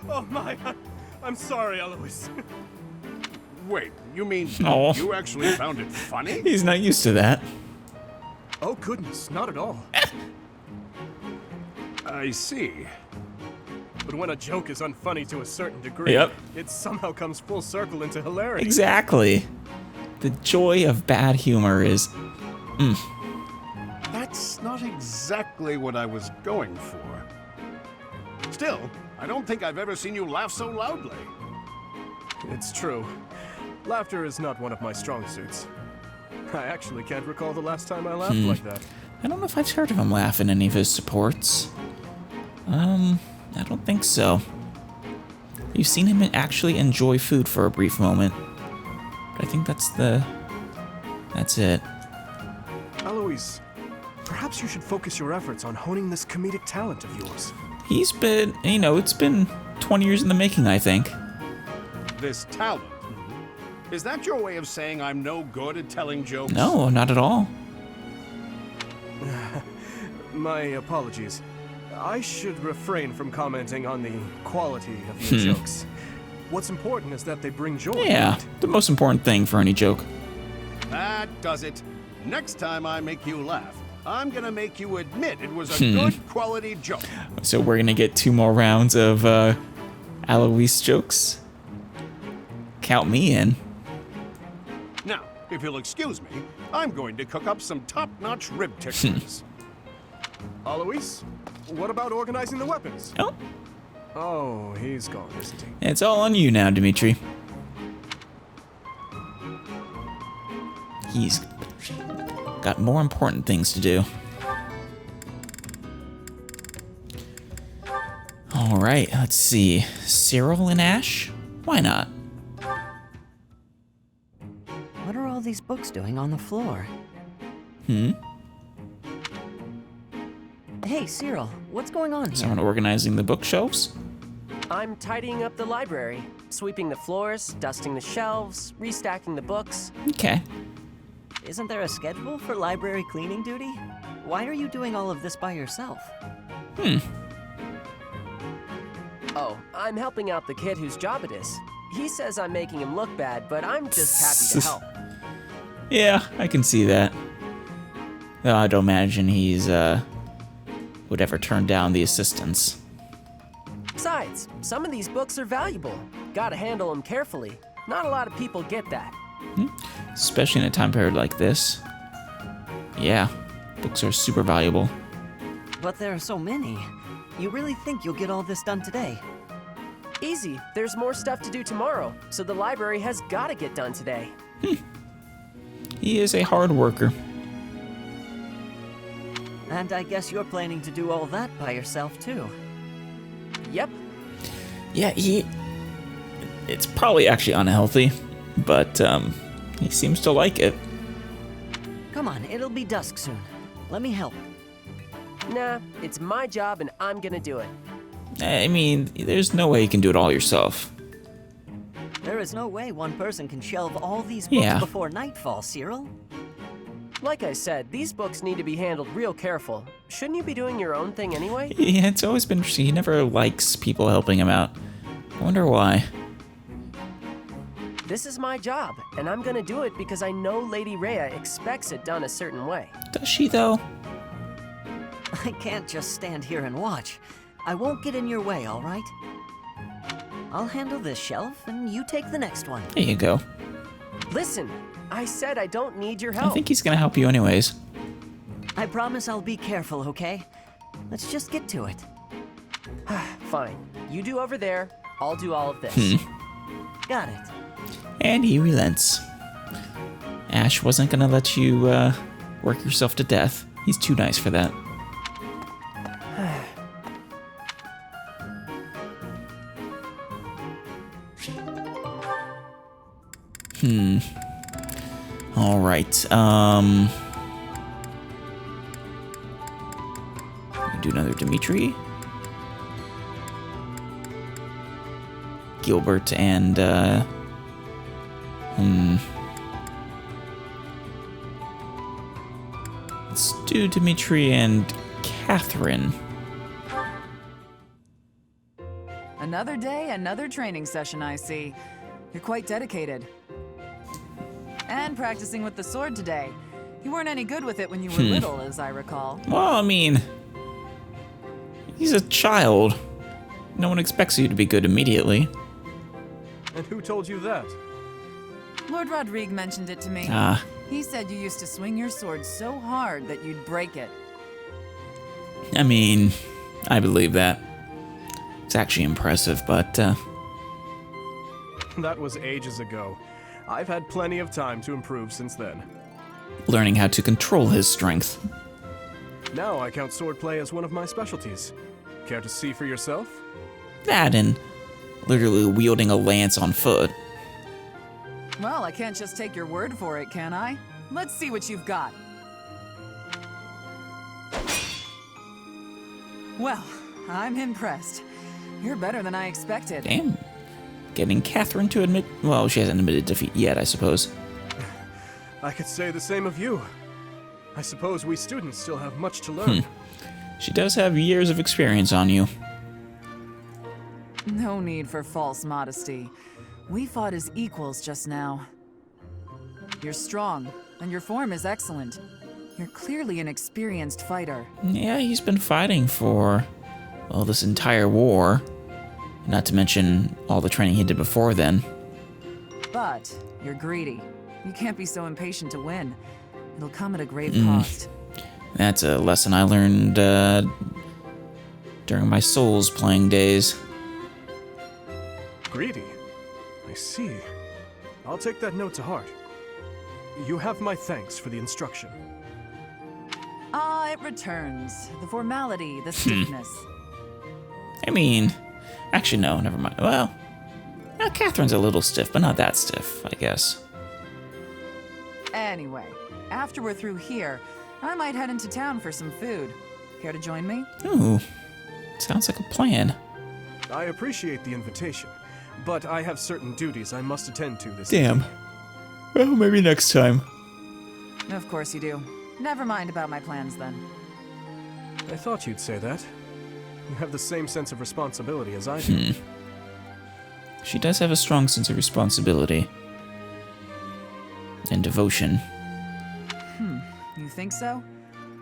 Oh my, I'm sorry, Eloise. Wait, you mean Oh. you actually found it funny? He's not used to that. Oh goodness, not at all. I see. But when a joke is unfunny to a certain degree, Yep. it somehow comes full circle into hilarity. Exactly. The joy of bad humor is... That's not exactly what I was going for. Still, I don't think I've ever seen you laugh so loudly. It's true. Laughter is not one of my strong suits. I actually can't recall the last time I laughed like that. I don't know if I've heard of him laugh in any of his supports. I don't think so. You've seen him actually enjoy food for a brief moment. But I think that's it. Eloise, perhaps you should focus your efforts on honing this comedic talent of yours. He's been, it's been 20 years in the making, I think. This talent. Is that your way of saying I'm no good at telling jokes? No, not at all. My apologies. I should refrain from commenting on the quality of your jokes. What's important is that they bring joy. Yeah, right? the most important thing for any joke. That does it. Next time I make you laugh, I'm gonna make you admit it was a good quality joke. So we're gonna get 2 more rounds of Eloise jokes. Count me in. Now, if you'll excuse me, I'm going to cook up some top-notch rib tickers. Eloise, what about organizing the weapons? Oh. Oh, he's gone, isn't he? It's all on you now, Dimitri. He's got more important things to do. All right, let's see. Cyril and Ash? Why not? What are all these books doing on the floor? Hey, Cyril, what's going on here? Someone organizing the bookshelves? I'm tidying up the library, sweeping the floors, dusting the shelves, restacking the books. Okay. Isn't there a schedule for library cleaning duty? Why are you doing all of this by yourself? Oh, I'm helping out the kid whose job it is. He says I'm making him look bad, but I'm just happy to help. Yeah, I can see that. Though I don't imagine he's, would ever turn down the assistance. Besides, some of these books are valuable. Gotta handle them carefully. Not a lot of people get that. Especially in a time period like this. Yeah, books are super valuable. But there are so many. You really think you'll get all this done today? Easy. There's more stuff to do tomorrow, so the library has gotta get done today. He is a hard worker. And I guess you're planning to do all that by yourself, too. Yep. Yeah, it's probably actually unhealthy, but he seems to like it. Come on, it'll be dusk soon. Let me help. Nah, it's my job and I'm gonna do it. I mean, there's no way you can do it all yourself. There is no way one person can shelve all these books before nightfall, Cyril. Like I said, these books need to be handled real careful. Shouldn't you be doing your own thing anyway? Yeah, it's always been interesting. He never likes people helping him out. I wonder why. This is my job, and I'm gonna do it because I know Lady Rhea expects it done a certain way. Does she, though? I can't just stand here and watch. I won't get in your way, all right? I'll handle this shelf, and you take the next one. There you go. Listen, I said I don't need your help. I think he's gonna help you anyways. I promise I'll be careful, okay? Let's just get to it. Fine. You do over there, I'll do all of this. Got it. And he relents. Ash wasn't gonna let you work yourself to death. He's too nice for that. All right. Do another Dimitri, Gilbert, and let's do Dimitri and Catherine. Another day, another training session, I see. You're quite dedicated. And practicing with the sword today. You weren't any good with it when you were little, as I recall. Well, I mean, he's a child. No one expects you to be good immediately. And who told you that? Lord Rodrigue mentioned it to me. Ah. He said you used to swing your sword so hard that you'd break it. I mean, I believe that. It's actually impressive, but, That was ages ago. I've had plenty of time to improve since then. learning how to control his strength. Now I count swordplay as one of my specialties. Care to see for yourself? That and literally wielding a lance on foot. Well, I can't just take your word for it, can I? Let's see what you've got. Well, I'm impressed. You're better than I expected. Damn. Getting Catherine to admit... Well, she hasn't admitted defeat yet, I suppose. I could say the same of you. I suppose we students still have much to learn. She does have years of experience on you. No need for false modesty. We fought as equals just now. You're strong, and your form is excellent. You're clearly an experienced fighter. Yeah, he's been fighting for, well, this entire war. Not to mention all the training he did before then. But you're greedy. You can't be so impatient to win. It'll come at a grave cost. That's a lesson I learned during my Souls playing days. Greedy? I see. I'll take that note to heart. You have my thanks for the instruction. Ah, it returns. The formality, the stiffness. I mean, actually no, never mind. Well, Catherine's a little stiff, but not that stiff, I guess. Anyway, after we're through here, I might head into town for some food. Care to join me? Ooh, sounds like a plan. I appreciate the invitation, but I have certain duties I must attend to this Damn. Well, maybe next time. Of course you do. Never mind about my plans then. I thought you'd say that. You have the same sense of responsibility as I do. She does have a strong sense of responsibility. And devotion. You think so?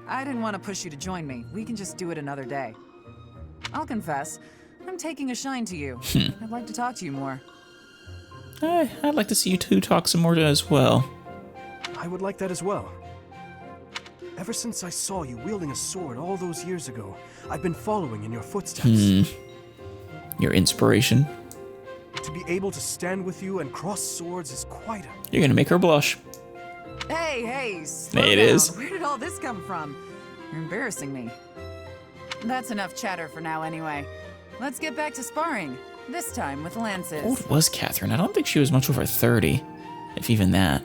I didn't want to push you to join me. We can just do it another day. I'll confess, I'm taking a shine to you. I'd like to talk to you more. I'd like to see you two talk some more as well. I would like that as well. Ever since I saw you wielding a sword all those years ago, I've been following in your footsteps. Your inspiration? To be able to stand with you and cross swords is quite a... You're gonna make her blush. Hey, slow It down. is. Where did all this come from? You're embarrassing me. That's enough chatter for now anyway. Let's get back to sparring. This time with lances. How old was Catherine? I don't think she was much over 30. If even that.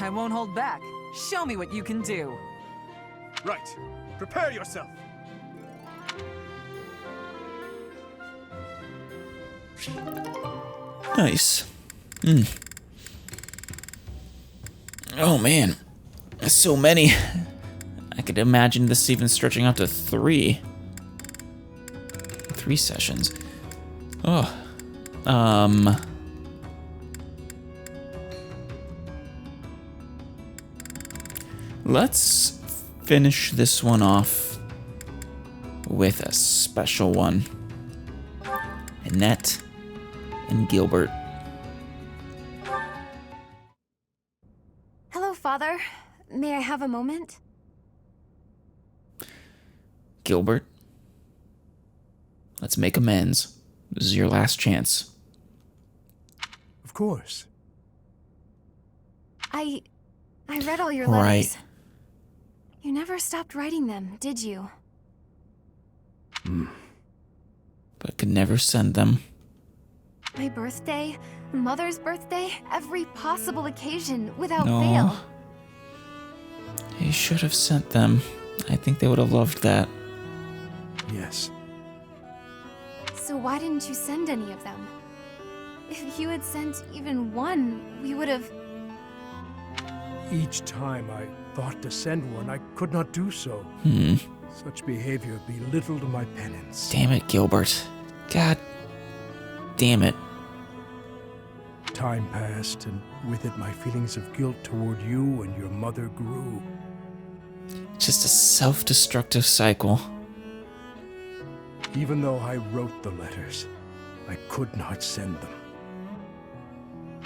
I won't hold back. Show me what you can do. Right. Prepare yourself. Nice. Oh man. There's so many. I could imagine this even stretching out to 3. 3 sessions. Oh. Let's finish this one off with a special one. Annette and Gilbert. Hello, Father. May I have a moment? Gilbert, let's make amends. This is your last chance. Of course. I read all your Right. letters. You never stopped writing them, did you? But could never send them. My birthday, Mother's birthday, every possible occasion, without No. fail. You should have sent them. I think they would have loved that. Yes. So why didn't you send any of them? If you had sent even one, we would have... Each time I thought to send one, I could not do so. Such behavior belittled my penance. Damn it, Gilbert. God damn it. Time passed, and with it my feelings of guilt toward you and your mother grew. Just a self-destructive cycle. Even though I wrote the letters, I could not send them.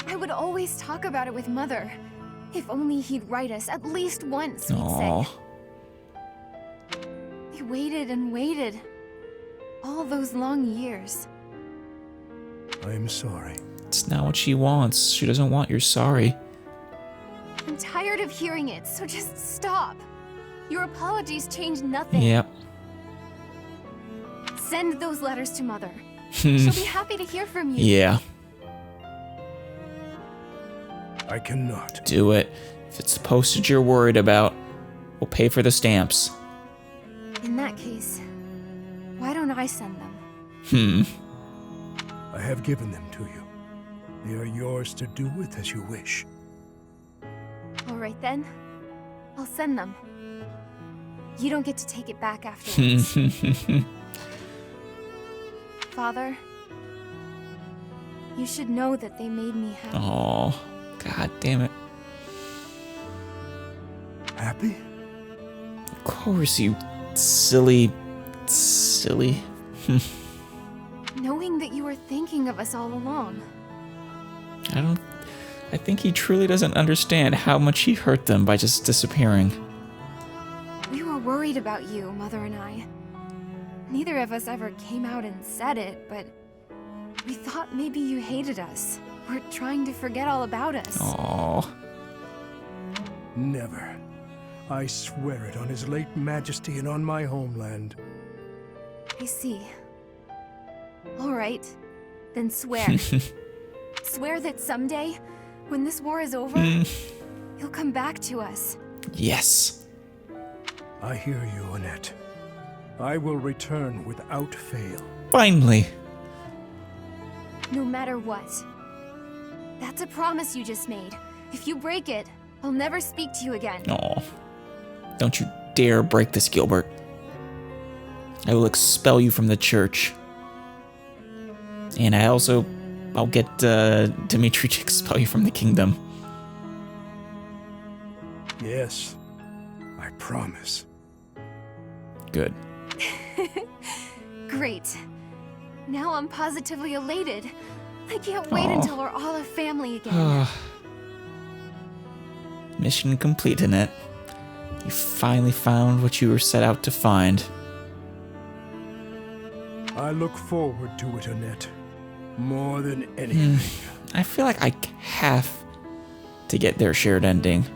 I would always talk about it with Mother. If only he'd write us at least once, we'd Aww. say. We waited and waited. All those long years. I am sorry. It's not what she wants. She doesn't want your sorry. I'm tired of hearing it, so just stop. Your apologies change nothing. Yep. Send those letters to Mother. She'll be happy to hear from you. Yeah. I cannot. Do it. If it's the postage you're worried about, we'll pay for the stamps. In that case, why don't I send them? I have given them to you. They are yours to do with as you wish. All right then. I'll send them. You don't get to take it back afterwards. Father, you should know that they made me happy. Oh, god damn it. Happy? Of course, you silly. Knowing that you were thinking of us all along. I think he truly doesn't understand how much he hurt them by just disappearing. We were worried about you, Mother and I. Neither of us ever came out and said it, but we thought maybe you hated us. Or trying to forget all about us. Aww. Never. I swear it on His late Majesty and on my homeland. I see. All right, then swear. Swear that someday, when this war is over, you'll come back to us. Yes. I hear you, Annette. I will return without fail. Finally. No matter what. That's a promise you just made. If you break it, I'll never speak to you again. Aw. Don't you dare break this, Gilbert. I will expel you from the church. And I'll get Dimitri to expel you from the kingdom. Yes, I promise. Good. Great. Now I'm positively elated. I can't wait until we're all a family again. Mission complete, Annette. You finally found what you were set out to find. I look forward to it, Annette. More than anything. I feel like I have to get their shared ending.